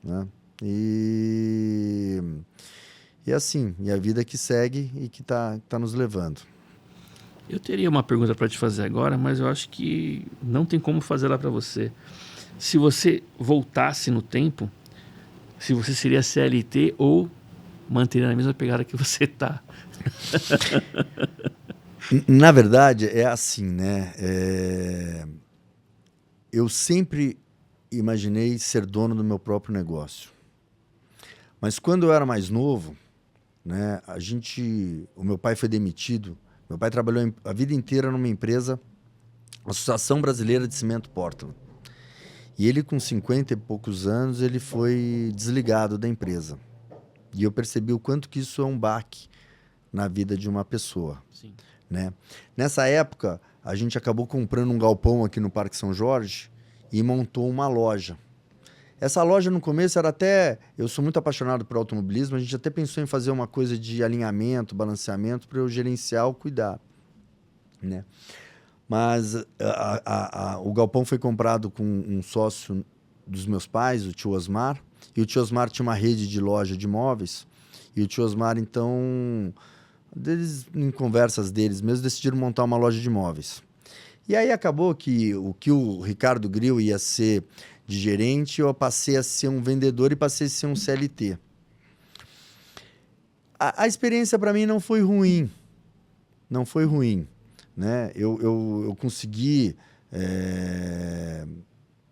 [SPEAKER 2] né? E assim, e a vida que segue e que tá nos levando.
[SPEAKER 1] Eu teria uma pergunta para te fazer agora, mas eu acho que não tem como fazer ela para você. Se você voltasse no tempo, se você seria CLT ou manteria na mesma pegada que você tá?
[SPEAKER 2] Na verdade, é assim, né? Eu sempre imaginei ser dono do meu próprio negócio. Mas quando eu era mais novo, né, o meu pai foi demitido. Meu pai trabalhou a vida inteira numa empresa, Associação Brasileira de Cimento Portland. E ele, com 50 e poucos anos, ele foi desligado da empresa. E eu percebi o quanto que isso é um baque na vida de uma pessoa.
[SPEAKER 1] Sim.
[SPEAKER 2] Né? Nessa época, a gente acabou comprando um galpão aqui no Parque São Jorge e montou uma loja. Essa loja, no começo, era até... Eu sou muito apaixonado por automobilismo, a gente até pensou em fazer uma coisa de alinhamento, balanceamento, para eu gerenciar ou cuidar, né? Mas o galpão foi comprado com um sócio dos meus pais, o tio Osmar, e o tio Osmar tinha uma rede de loja de imóveis, e o tio Osmar, então, em conversas deles mesmo, decidiram montar uma loja de imóveis. E aí acabou que o Ricardo Grill ia ser de gerente, eu passei a ser um vendedor e passei a ser um CLT. A experiência para mim não foi ruim. Não foi ruim, né? Eu consegui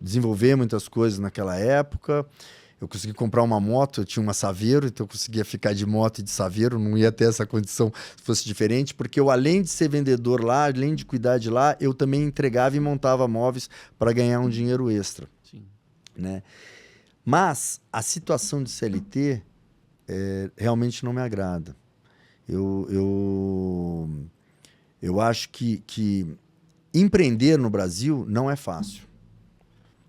[SPEAKER 2] desenvolver muitas coisas naquela época. Eu consegui comprar uma moto, eu tinha uma Saveiro, então eu conseguia ficar de moto e de Saveiro, não ia ter essa condição se fosse diferente, porque eu, além de ser vendedor lá, além de cuidar de lá, eu também entregava e montava móveis para ganhar um dinheiro extra.
[SPEAKER 1] Sim.
[SPEAKER 2] Né? Mas a situação de CLT realmente não me agrada. Eu acho que empreender no Brasil não é fácil.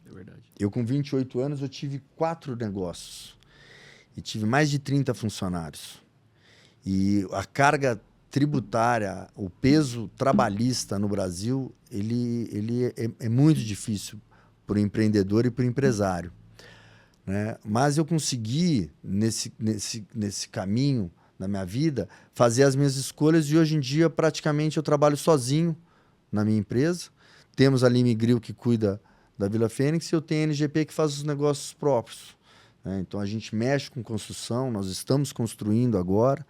[SPEAKER 1] É verdade.
[SPEAKER 2] Eu, com 28 anos, eu tive 4 negócios e tive mais de 30 funcionários. E a carga tributária, o peso trabalhista no Brasil, ele é muito difícil para o empreendedor e para o empresário, né? Mas eu consegui, nesse caminho da minha vida, fazer as minhas escolhas e hoje em dia praticamente eu trabalho sozinho na minha empresa. Temos a Lime Grill que cuida da Vila Fênix e eu tenho a NGP que faz os negócios próprios, né? Então a gente mexe com construção, nós estamos construindo agora,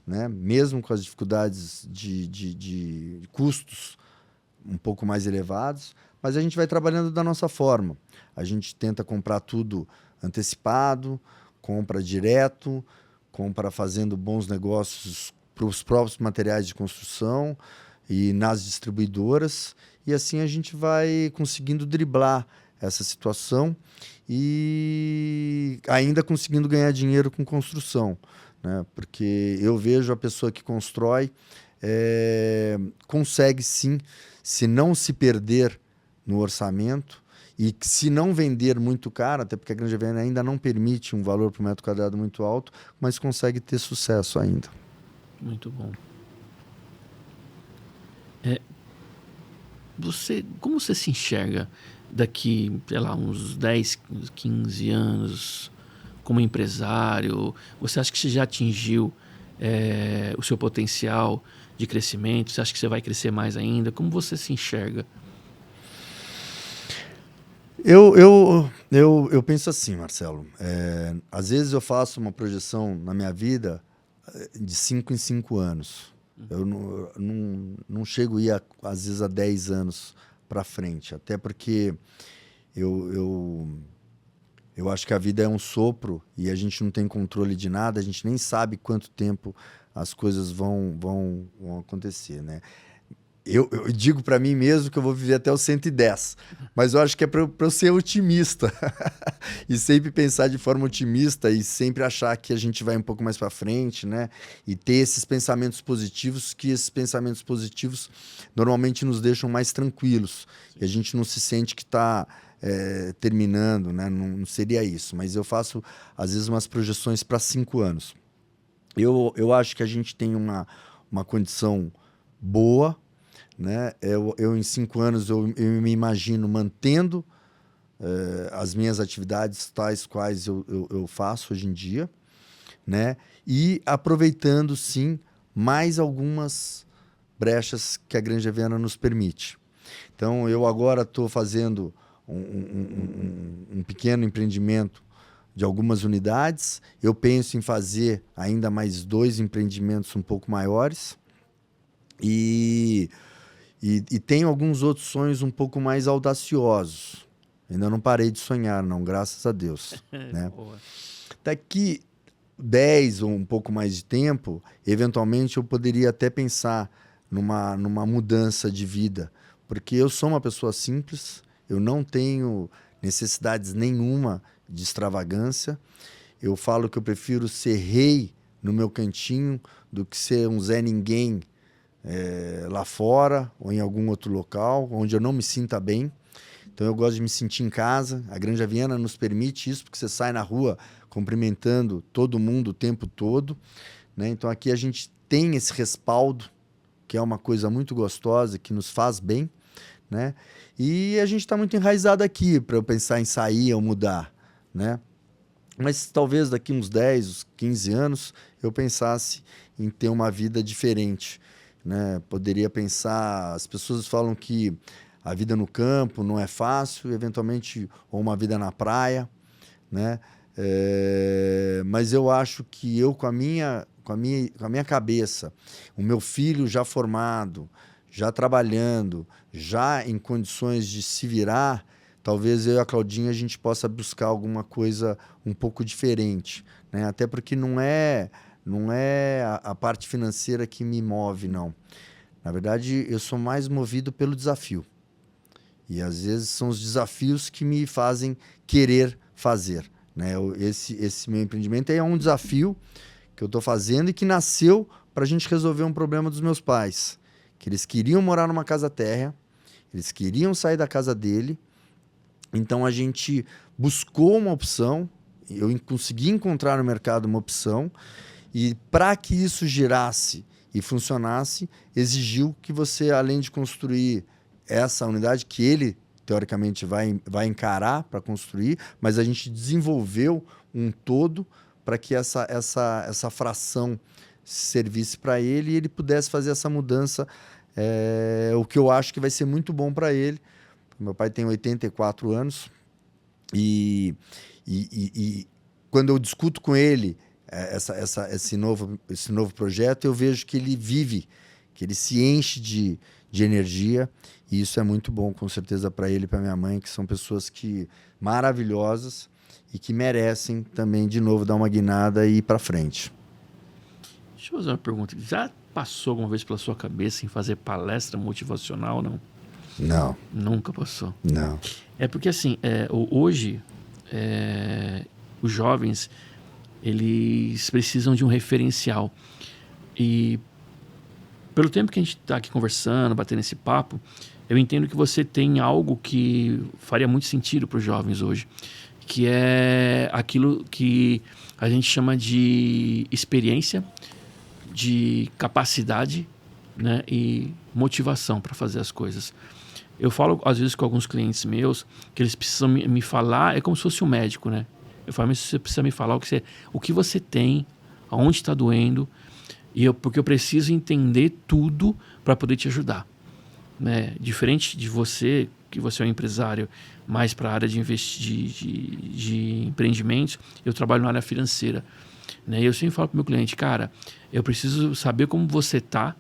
[SPEAKER 2] né? Mesmo com as dificuldades de custos um pouco mais elevados, mas a gente vai trabalhando da nossa forma. A gente tenta comprar tudo antecipado, compra direto, compra fazendo bons negócios para os próprios materiais de construção e nas distribuidoras, e assim a gente vai conseguindo driblar essa situação e ainda conseguindo ganhar dinheiro com construção, né? Porque eu vejo a pessoa que constrói consegue sim, se não se perder no orçamento e se não vender muito caro, até porque a Granja Viana ainda não permite um valor por metro quadrado muito alto, mas consegue ter sucesso ainda.
[SPEAKER 1] Muito bom. Como você se enxerga daqui, sei lá, uns 10, 15 anos como empresário? Você acha que você já atingiu o seu potencial de crescimento? Você acha que você vai crescer mais ainda? Como você se enxerga?
[SPEAKER 2] Eu penso assim, Marcelo. Às vezes eu faço uma projeção na minha vida de 5 em 5 anos. Eu não chego a ir, às vezes, a 10 anos para frente. Até porque eu acho que a vida é um sopro e a gente não tem controle de nada, a gente nem sabe quanto tempo as coisas vão acontecer, né? Eu digo para mim mesmo que eu vou viver até os 110, mas eu acho que é para eu ser otimista e sempre pensar de forma otimista e sempre achar que a gente vai um pouco mais para frente, né? E ter esses pensamentos positivos, que esses pensamentos positivos normalmente nos deixam mais tranquilos. E a gente não se sente que está terminando, né? Não seria isso, mas eu faço às vezes umas projeções para 5 anos. Eu acho que a gente tem uma condição boa, né? Eu em 5 anos eu me imagino mantendo as minhas atividades tais quais eu faço hoje em dia, né? E aproveitando sim mais algumas brechas que a Granja Viana nos permite. Então eu agora estou fazendo um pequeno empreendimento de algumas unidades. Eu penso em fazer ainda mais 2 empreendimentos um pouco maiores e tenho alguns outros sonhos um pouco mais audaciosos. Ainda não parei de sonhar, não, graças a Deus. Né? Daqui 10 ou um pouco mais de tempo, eventualmente eu poderia até pensar numa mudança de vida. Porque eu sou uma pessoa simples, eu não tenho necessidades nenhuma de extravagância. Eu falo que eu prefiro ser rei no meu cantinho do que ser um Zé Ninguém lá fora ou em algum outro local onde eu não me sinta bem. Então eu gosto de me sentir em casa. A Granja Viana nos permite isso, porque você sai na rua cumprimentando todo mundo o tempo todo, né? Então aqui a gente tem esse respaldo, que é uma coisa muito gostosa, que nos faz bem, né? E a gente está muito enraizado aqui para eu pensar em sair ou mudar, né? Mas talvez daqui uns 10, 15 anos eu pensasse em ter uma vida diferente, né? Poderia pensar, as pessoas falam que a vida no campo não é fácil, eventualmente, ou uma vida na praia, né? Mas eu acho que eu, com a minha cabeça, o meu filho já formado, já trabalhando, já em condições de se virar, talvez eu e a Claudinha a gente possa buscar alguma coisa um pouco diferente, né? Até porque não é a parte financeira que me move, não. Na verdade, eu sou mais movido pelo desafio. E às vezes são os desafios que me fazem querer fazer, né? Esse meu empreendimento é um desafio que eu estou fazendo e que nasceu para a gente resolver um problema dos meus pais. Que eles queriam morar numa casa térrea, eles queriam sair da casa dele. Então a gente buscou uma opção, eu consegui encontrar no mercado uma opção, e para que isso girasse e funcionasse, exigiu que você, além de construir essa unidade, que ele, teoricamente, vai encarar para construir, mas a gente desenvolveu um todo para que essa fração servisse para ele e ele pudesse fazer essa mudança, o que eu acho que vai ser muito bom para ele. Meu pai tem 84 anos e quando eu discuto com ele esse novo projeto, eu vejo que ele vive, que ele se enche de energia, e isso é muito bom, com certeza, para ele e para minha mãe, que são pessoas maravilhosas e que merecem também, de novo, dar uma guinada e ir para frente.
[SPEAKER 1] Deixa eu fazer uma pergunta. Já passou alguma vez pela sua cabeça em fazer palestra motivacional, não?
[SPEAKER 2] Não.
[SPEAKER 1] Nunca passou?
[SPEAKER 2] Não.
[SPEAKER 1] É porque, assim, hoje, os jovens, eles precisam de um referencial. E pelo tempo que a gente está aqui conversando, batendo esse papo, eu entendo que você tem algo que faria muito sentido para os jovens hoje, que é aquilo que a gente chama de experiência, de capacidade, né, e motivação para fazer as coisas. Eu falo, às vezes, com alguns clientes meus, que eles precisam me falar, é como se fosse um médico, né? Eu falo, mas você precisa me falar o que você tem, aonde está doendo, porque eu preciso entender tudo para poder te ajudar. né? Diferente de você, que você é um empresário mais para a área de empreendimentos, eu trabalho na área financeira, né? E eu sempre falo para o meu cliente, cara, eu preciso saber como você está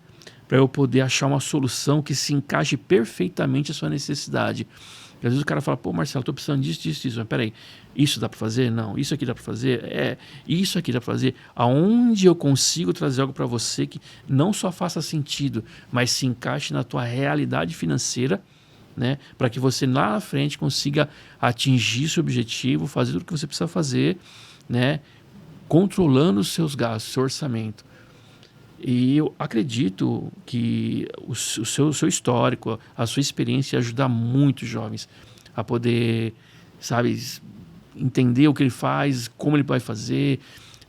[SPEAKER 1] para eu poder achar uma solução que se encaixe perfeitamente à sua necessidade. Porque às vezes o cara fala, pô, Marcelo, estou precisando disso. Mas peraí, isso dá para fazer? Não. Isso aqui dá para fazer? Isso aqui dá para fazer? Aonde eu consigo trazer algo para você que não só faça sentido, mas se encaixe na tua realidade financeira, né? Para que você lá na frente consiga atingir seu objetivo, fazer tudo o que você precisa fazer, né? Controlando os seus gastos, seu orçamento. E eu acredito que o seu histórico, a sua experiência ajuda muito os jovens a poder, sabe, entender o que ele faz, como ele vai fazer,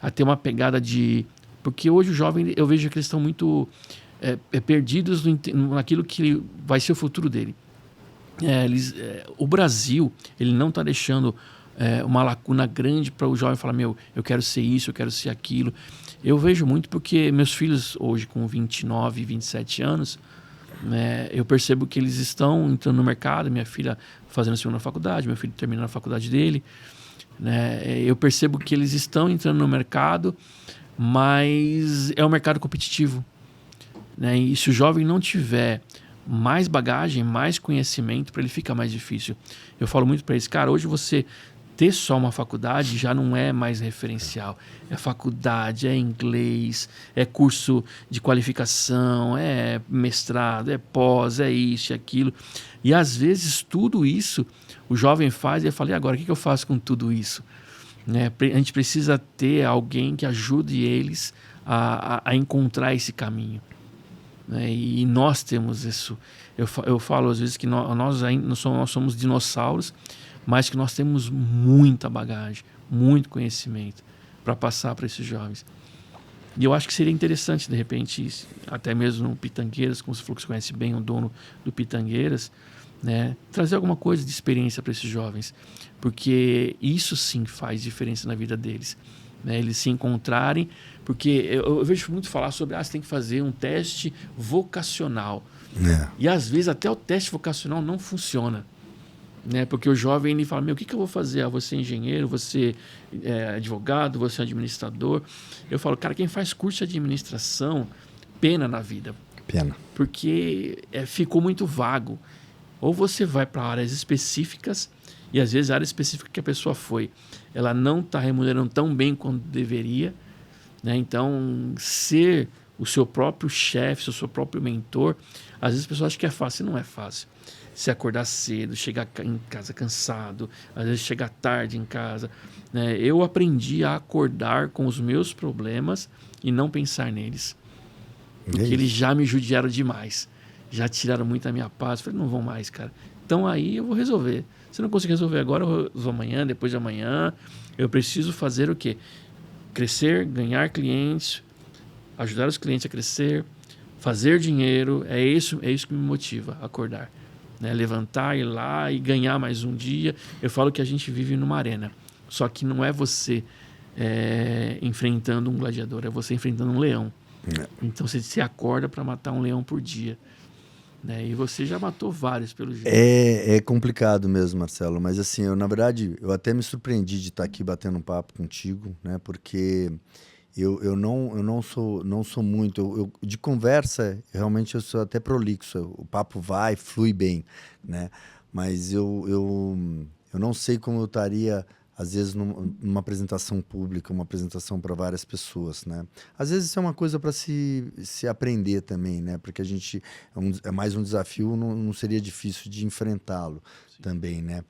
[SPEAKER 1] a ter uma pegada de... Porque hoje o jovem, eu vejo que eles estão muito perdidos naquilo que vai ser o futuro dele. O Brasil, ele não está deixando uma lacuna grande para o jovem falar, meu, eu quero ser isso, eu quero ser aquilo. Eu vejo muito porque meus filhos hoje com 29, 27 anos, eu percebo que eles estão entrando no mercado, minha filha fazendo a segunda faculdade, meu filho terminando a faculdade dele, né? Eu percebo que eles estão entrando no mercado, mas é um mercado competitivo, né? E se o jovem não tiver mais bagagem, mais conhecimento, para ele fica mais difícil. Eu falo muito para eles, cara, hoje você ter só uma faculdade já não é mais referencial. É faculdade, é inglês, é curso de qualificação, é mestrado, é pós, é isso e aquilo. E às vezes tudo isso o jovem faz e eu falei, agora o que eu faço com tudo isso? Né? A gente precisa ter alguém que ajude eles a encontrar esse caminho. Né? E nós temos isso. Eu falo às vezes que nós somos dinossauros, mas que nós temos muita bagagem, muito conhecimento para passar para esses jovens. E eu acho que seria interessante, de repente, até mesmo no Pitangueiras, como você falou que você conhece bem o dono do Pitangueiras, né, trazer alguma coisa de experiência para esses jovens, porque isso sim faz diferença na vida deles. Né, eles se encontrarem, porque eu vejo muito falar sobre você tem que fazer um teste vocacional. E às vezes até o teste vocacional não funciona. Né? Porque o jovem ele fala, o que eu vou fazer? Você é engenheiro, você é advogado, você é administrador. Eu falo, cara, quem faz curso de administração, pena na vida.
[SPEAKER 2] Pena.
[SPEAKER 1] Porque ficou muito vago. Ou você vai para áreas específicas, e às vezes a área específica que a pessoa foi, ela não está remunerando tão bem quanto deveria. Né? Então, ser o seu próprio chefe, o seu próprio mentor, às vezes as pessoas acham que é fácil, e não é fácil. Se acordar cedo, chegar em casa cansado, às vezes chegar tarde em casa. Né? Eu aprendi a acordar com os meus problemas e não pensar neles. Porque eles já me judiaram demais. Já tiraram muito a minha paz. Eu falei, não vão mais, cara. Então aí eu vou resolver. Se eu não conseguir resolver agora, eu vou amanhã, depois de amanhã. Eu preciso fazer o quê? Crescer, ganhar clientes, ajudar os clientes a crescer, fazer dinheiro. É isso que me motiva a acordar. Né, levantar, ir lá e ganhar mais um dia. Eu falo que a gente vive numa arena. Só que não é você enfrentando um gladiador, é você enfrentando um leão. Então você se acorda para matar um leão por dia. Né? E você já matou vários pelo jeito.
[SPEAKER 2] É complicado mesmo, Marcelo. Mas assim, na verdade, eu até me surpreendi de estar aqui batendo um papo contigo, né? Porque eu não sou muito... de conversa, realmente eu sou até prolixo. O papo vai, flui bem, né? Mas eu não sei como eu estaria, às vezes, numa apresentação pública, uma apresentação para várias pessoas, né? Às vezes isso é uma coisa para se aprender também, né? Porque a gente... É mais um desafio, não seria difícil de enfrentá-lo também, né?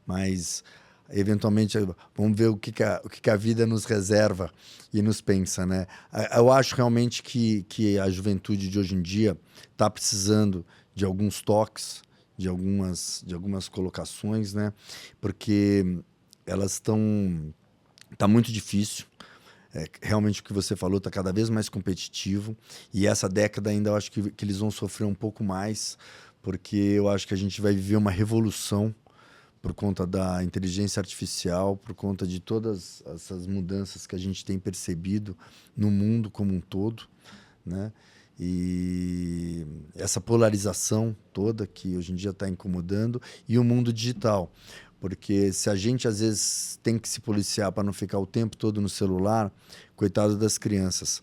[SPEAKER 2] Mas... eventualmente vamos ver o que a vida nos reserva e nos pensa, né? Eu acho realmente que a juventude de hoje em dia está precisando de alguns toques, de algumas colocações, né? Porque elas tá muito difícil. Realmente o que você falou está cada vez mais competitivo, e essa década ainda eu acho que eles vão sofrer um pouco mais, porque eu acho que a gente vai viver uma revolução por conta da inteligência artificial, por conta de todas essas mudanças que a gente tem percebido no mundo como um todo, né? E essa polarização toda que hoje em dia está incomodando, e o mundo digital. Porque se a gente, às vezes, tem que se policiar para não ficar o tempo todo no celular, coitado das crianças.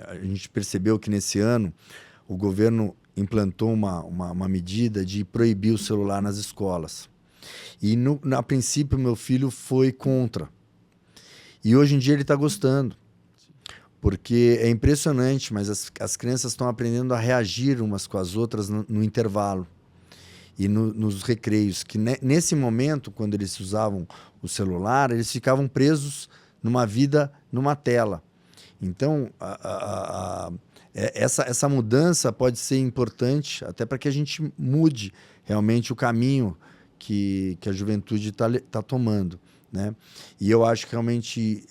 [SPEAKER 2] A gente percebeu que nesse ano o governo implantou uma medida de proibir o celular nas escolas. E, a princípio, meu filho foi contra. E hoje em dia ele está gostando. Porque é impressionante, mas as crianças estão aprendendo a reagir umas com as outras no intervalo e nos recreios. Que nesse momento, quando eles usavam o celular, eles ficavam presos numa vida, numa tela. Então, essa mudança pode ser importante até para que a gente mude realmente o caminho que a juventude está tomando, né? E eu acho que realmente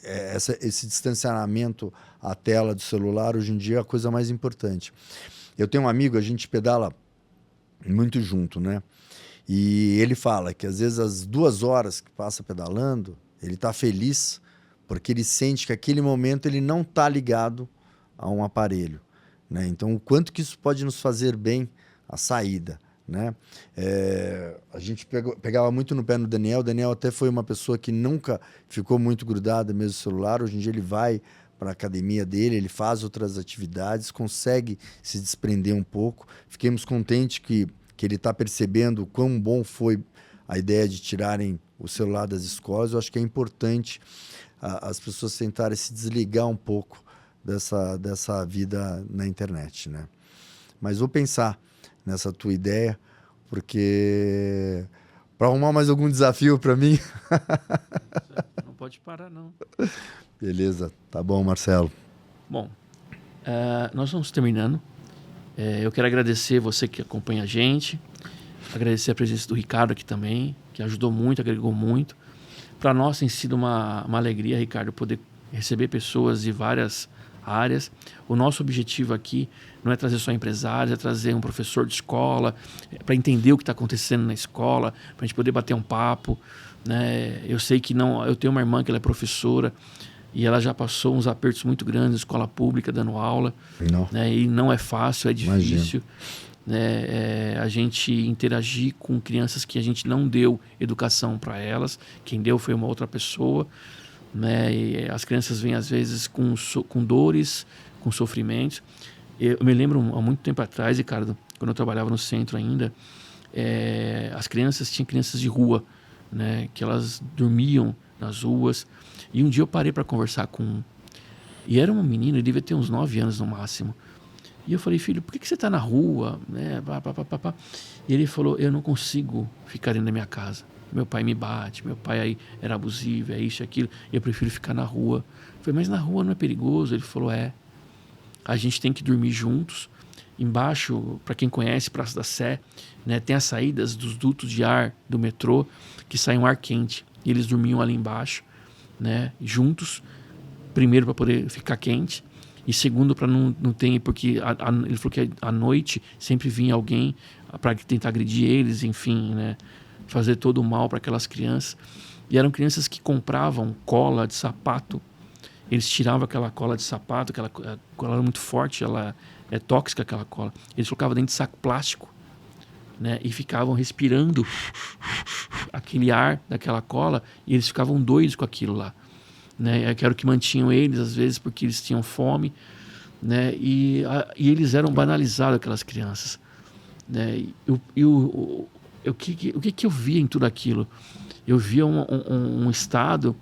[SPEAKER 2] esse distanciamento à tela do celular hoje em dia é a coisa mais importante. Eu tenho um amigo, a gente pedala muito junto, né? E ele fala que às vezes as 2 horas que passa pedalando, ele está feliz porque ele sente que aquele momento ele não está ligado a um aparelho, né? Então, o quanto que isso pode nos fazer bem a saída, né? A gente pegava muito no pé no Daniel. O Daniel até foi uma pessoa que nunca ficou muito grudada mesmo no celular. Hoje em dia ele vai para a academia dele, ele faz outras atividades, consegue se desprender um pouco. Fiquemos contentes que ele está percebendo o quão bom foi a ideia de tirarem o celular das escolas. Eu acho que é importante as pessoas tentarem se desligar um pouco dessa vida na internet, né? Mas vou pensar nessa tua ideia, porque para arrumar mais algum desafio para mim.
[SPEAKER 1] Não pode parar, não.
[SPEAKER 2] Beleza, tá bom, Marcelo.
[SPEAKER 1] Bom, nós estamos terminando. Eu quero agradecer você que acompanha a gente, agradecer a presença do Ricardo aqui também, que ajudou muito, agregou muito. Para nós tem sido uma alegria, Ricardo, poder receber pessoas de várias áreas. O nosso objetivo aqui não é trazer só empresários, é trazer um professor de escola, para entender o que está acontecendo na escola, para a gente poder bater um papo, né? Eu sei que não, eu tenho uma irmã que ela é professora e ela já passou uns apertos muito grandes na escola pública dando aula, né? E não é fácil, é difícil, né? A gente interagir com crianças que a gente não deu educação para elas, quem deu foi uma outra pessoa, né? E as crianças vêm às vezes com dores, com sofrimentos. Eu me lembro há muito tempo atrás, Ricardo, quando eu trabalhava no centro ainda, tinham crianças de rua, né? Que elas dormiam nas ruas. E um dia eu parei para conversar com um. E era um menino, ele devia ter uns 9 anos no máximo. E eu falei, filho, por que você está na rua? Né? E ele falou, eu não consigo ficar dentro da minha casa. Meu pai me bate, meu pai aí era abusivo, é isso, é aquilo. Eu prefiro ficar na rua. Eu falei, mas na rua não é perigoso? Ele falou, a gente tem que dormir juntos. Embaixo, para quem conhece Praça da Sé, né, tem as saídas dos dutos de ar do metrô que saem um ar quente. E eles dormiam ali embaixo, né, juntos. Primeiro, para poder ficar quente. E segundo, para não ter... Porque ele falou que à noite sempre vinha alguém para tentar agredir eles, enfim, né, fazer todo o mal para aquelas crianças. E eram crianças que compravam cola de sapato. Eles tiravam aquela cola de sapato, aquela cola era muito forte, ela é tóxica, aquela cola. Eles colocavam dentro de saco plástico, né, e ficavam respirando aquele ar daquela cola, e eles ficavam doidos com aquilo lá, né? Que era o que mantinham eles, às vezes, porque eles tinham fome, né? E eles eram banalizados, aquelas crianças, né? O que eu via em tudo aquilo? Eu via um Estado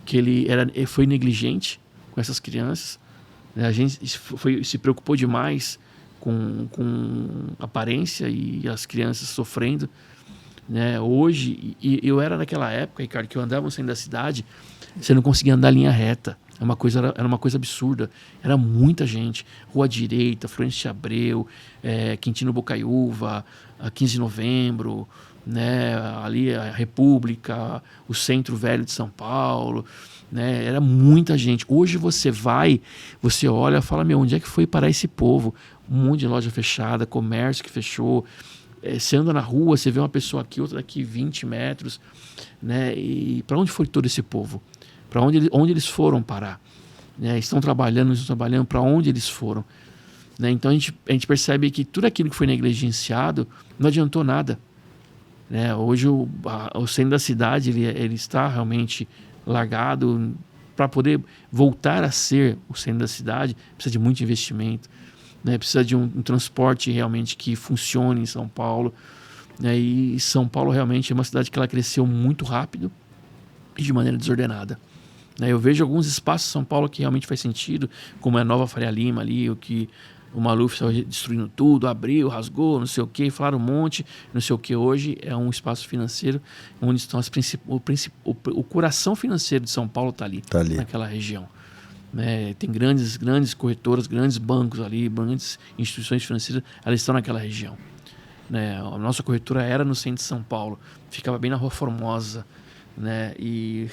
[SPEAKER 1] que ele foi negligente com essas crianças, né? A gente se preocupou demais com aparência e as crianças sofrendo, né? Hoje, eu era naquela época, Ricardo, que eu andava saindo da cidade, você não conseguia andar em linha reta. Era uma coisa absurda. Era muita gente. Rua Direita, Florencio de Abreu, Quintino Bocaiúva, 15 de Novembro, né? Ali a República, o Centro Velho de São Paulo, né? Era muita gente. Hoje você olha e fala, onde é que foi parar esse povo? Um monte de loja fechada, comércio que fechou. Você anda na rua, você vê uma pessoa aqui, outra daqui 20 metros, né? E para onde foi todo esse povo? Para onde eles foram parar? né? Estão trabalhando para onde eles foram. Né? Então a gente percebe que tudo aquilo que foi negligenciado não adiantou nada. Né? Hoje o centro da cidade ele está realmente largado. Para poder voltar a ser o centro da cidade, precisa de muito investimento, né? Precisa de um transporte realmente que funcione em São Paulo. Né? E São Paulo realmente é uma cidade que ela cresceu muito rápido e de maneira desordenada. Né? Eu vejo alguns espaços em São Paulo que realmente faz sentido, como a Nova Faria Lima ali, o que o Maluf estava destruindo tudo, abriu, rasgou, não sei o que, falaram um monte, não sei o que. Hoje é um espaço financeiro onde estão o coração financeiro de São Paulo está ali, naquela região. Né? Tem grandes corretoras, grandes bancos ali, grandes instituições financeiras, elas estão naquela região. Né? A nossa corretora era no centro de São Paulo, ficava bem na Rua Formosa, né? E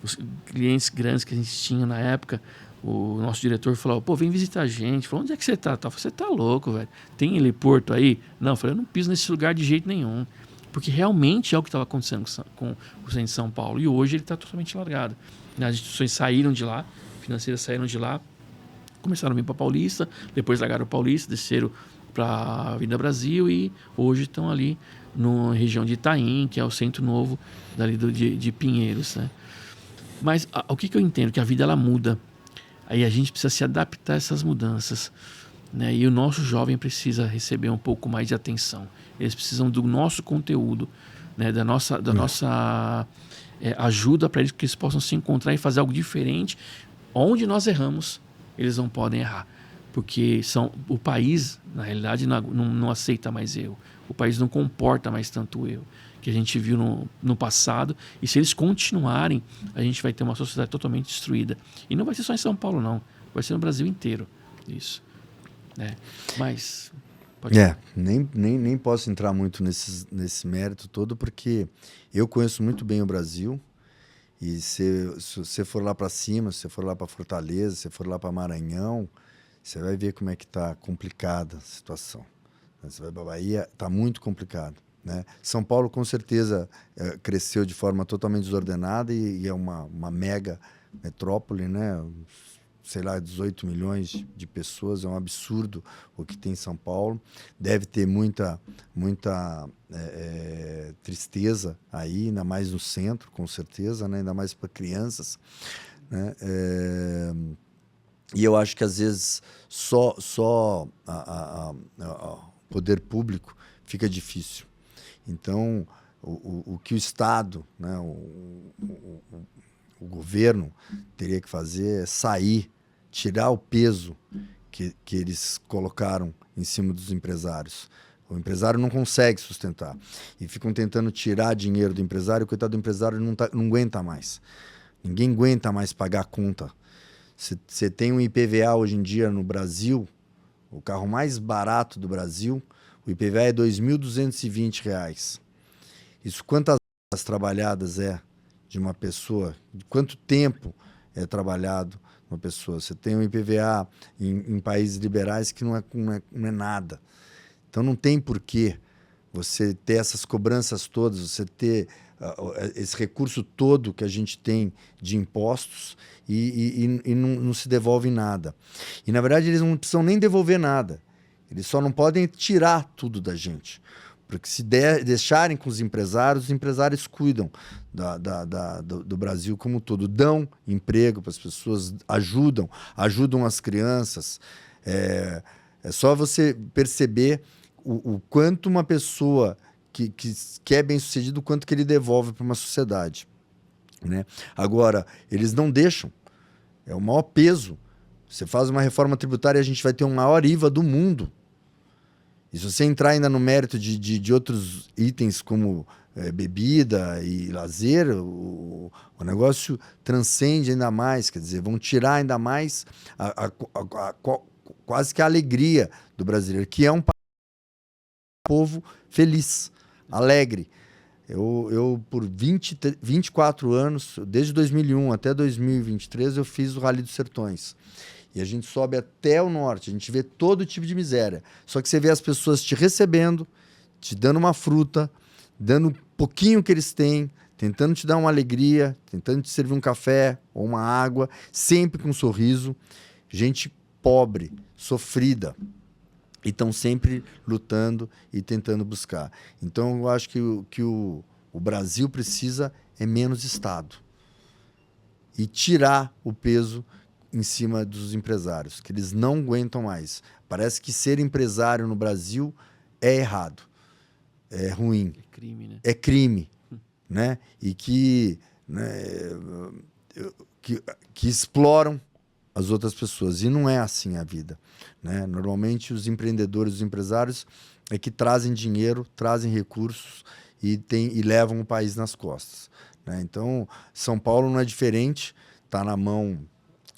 [SPEAKER 1] os clientes grandes que a gente tinha na época, o nosso diretor falou, pô, vem visitar a gente. Falou, onde é que você tá? Eu falei, você tá louco, velho. Tem heliporto aí? Não, eu falei, eu não piso nesse lugar de jeito nenhum. Porque realmente é o que estava acontecendo com o centro de São Paulo. E hoje ele está totalmente largado. As instituições saíram de lá, financeiras saíram de lá, começaram a vir para Paulista, depois largaram o Paulista, desceram para a Avenida Brasil e hoje estão ali na região de Itaim, que é o centro novo dali de Pinheiros. Né? Mas o que eu entendo? Que a vida ela muda. Aí a gente precisa se adaptar a essas mudanças. Né? E o nosso jovem precisa receber um pouco mais de atenção. Eles precisam do nosso conteúdo, né? da nossa ajuda para eles, que eles possam se encontrar e fazer algo diferente. Onde nós erramos, eles não podem errar. Porque o país, na realidade, não aceita mais erro. O país não comporta mais tanto erro que a gente viu no passado. E se eles continuarem, a gente vai ter uma sociedade totalmente destruída. E não vai ser só em São Paulo, não. Vai ser no Brasil inteiro. Isso. Né? Mas...
[SPEAKER 2] nem posso entrar muito nesse mérito todo, porque eu conheço muito bem o Brasil. E se você for lá para cima, se você for lá para Fortaleza, se você for lá para Maranhão, você vai ver como é que está complicada a situação. Você vai para a Bahia, está muito complicado. Né? São Paulo, com certeza, cresceu de forma totalmente desordenada e é uma mega metrópole, né? Sei lá, 18 milhões de pessoas, é um absurdo o que tem em São Paulo. Deve ter muita tristeza aí, ainda mais no centro, com certeza, né? Ainda mais para crianças. Né? E eu acho que, às vezes, só o poder público fica difícil. Então, o que o Estado, né, o governo teria que fazer é sair, tirar o peso que eles colocaram em cima dos empresários. O empresário não consegue sustentar. E ficam tentando tirar dinheiro do empresário, o coitado do empresário não aguenta mais. Ninguém aguenta mais pagar a conta. Você tem um IPVA hoje em dia no Brasil, o carro mais barato do Brasil, o IPVA é R$ 2.220. Isso quantas horas trabalhadas é de uma pessoa? De quanto tempo é trabalhado uma pessoa? Você tem um IPVA em países liberais que não é nada. Então não tem porquê você ter essas cobranças todas, você ter esse recurso todo que a gente tem de impostos e não se devolve nada. E, na verdade, eles não precisam nem devolver nada. Eles só não podem tirar tudo da gente. Porque se deixarem com os empresários cuidam do Brasil como um todo. Dão emprego para as pessoas, ajudam as crianças. É só você perceber o quanto uma pessoa que é bem-sucedido, o quanto que ele devolve para uma sociedade. Né? Agora, eles não deixam. É o maior peso. Você faz uma reforma tributária e a gente vai ter o maior IVA do mundo. E se você entrar ainda no mérito de outros itens como bebida e lazer, o negócio transcende ainda mais. Quer dizer, vão tirar ainda mais quase que a alegria do brasileiro, que é um povo feliz, alegre. Eu por 24 anos, desde 2001 até 2023, eu fiz o Rally dos Sertões. E a gente sobe até o norte, a gente vê todo tipo de miséria. Só que você vê as pessoas te recebendo, te dando uma fruta, dando um pouquinho que eles têm, tentando te dar uma alegria, tentando te servir um café ou uma água, sempre com um sorriso. Gente pobre, sofrida, e estão sempre lutando e tentando buscar. Então, eu acho que o Brasil precisa menos Estado e tirar o peso em cima dos empresários, que eles não aguentam mais. Parece que ser empresário no Brasil é errado, é ruim.
[SPEAKER 1] É crime, né?
[SPEAKER 2] É crime, né? E que, né, que exploram as outras pessoas. E não é assim a vida, né? Normalmente, os empreendedores, os empresários, é que trazem dinheiro, trazem recursos e levam o país nas costas, né? Então, São Paulo não é diferente, está na mão,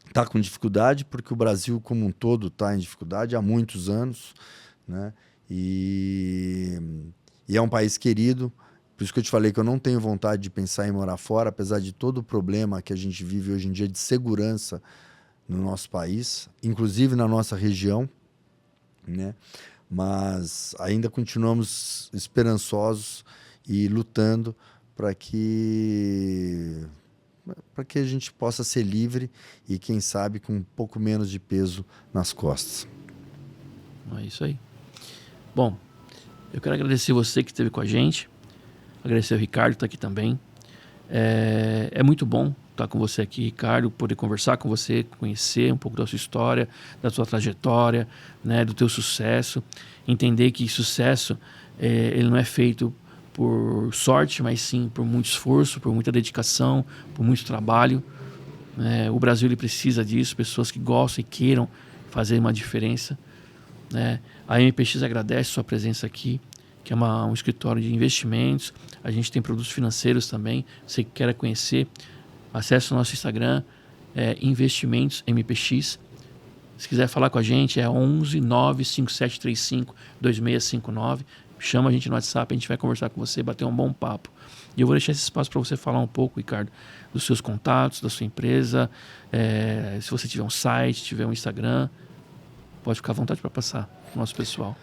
[SPEAKER 2] está com dificuldade, porque o Brasil como um todo está em dificuldade há muitos anos, né? E é um país querido. Por isso que eu te falei que eu não tenho vontade de pensar em morar fora, apesar de todo o problema que a gente vive hoje em dia de segurança no nosso país, inclusive na nossa região, né? Mas ainda continuamos esperançosos e lutando para que a gente possa ser livre e, quem sabe, com um pouco menos de peso nas costas.
[SPEAKER 1] É isso aí. Bom, eu quero agradecer você que esteve com a gente, agradecer ao Ricardo que está aqui também. É muito bom estar com você aqui, Ricardo, poder conversar com você, conhecer um pouco da sua história, da sua trajetória, né, do teu sucesso, entender que sucesso ele não é feito por sorte, mas sim por muito esforço, por muita dedicação, por muito trabalho. O Brasil ele precisa disso, pessoas que gostam e queiram fazer uma diferença, né? A MPX agradece a sua presença aqui, que é um escritório de investimentos. A gente tem produtos financeiros também. Você que quer conhecer, acesse o nosso Instagram, Investimentos MPX. Se quiser falar com a gente, é 11 95735 2659. Chama a gente no WhatsApp, a gente vai conversar com você, bater um bom papo. E eu vou deixar esse espaço para você falar um pouco, Ricardo, dos seus contatos, da sua empresa. Se você tiver um site, tiver um Instagram, pode ficar à vontade para passar para o nosso pessoal.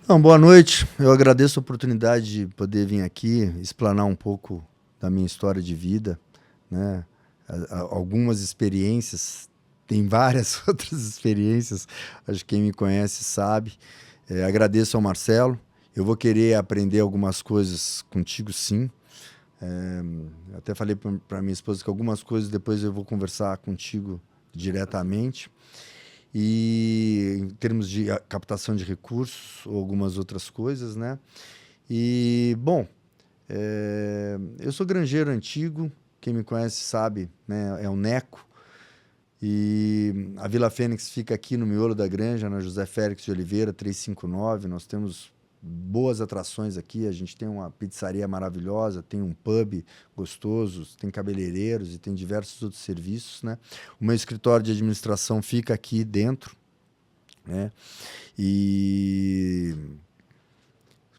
[SPEAKER 2] Boa noite. Eu agradeço a oportunidade de poder vir aqui explanar um pouco da minha história de vida, né? Algumas experiências, tem várias outras experiências, acho que quem me conhece sabe. Agradeço ao Marcelo. Eu vou querer aprender algumas coisas contigo, sim. Até falei para minha esposa que algumas coisas depois eu vou conversar contigo diretamente. E em termos de captação de recursos ou algumas outras coisas, né? E, bom, eu sou granjeiro antigo, quem me conhece sabe, né? É o Neco. E a Vila Fênix fica aqui no miolo da granja, na José Félix de Oliveira, 359. Nós temos boas atrações aqui, a gente tem uma pizzaria maravilhosa, tem um pub gostoso, tem cabeleireiros e tem diversos outros serviços, né? O meu escritório de administração fica aqui dentro, né? E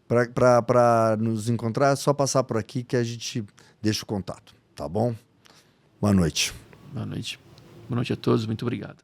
[SPEAKER 2] para nos encontrar é só passar por aqui que a gente deixa o contato, tá bom? Boa noite.
[SPEAKER 1] Boa noite. Boa noite a todos, muito obrigado.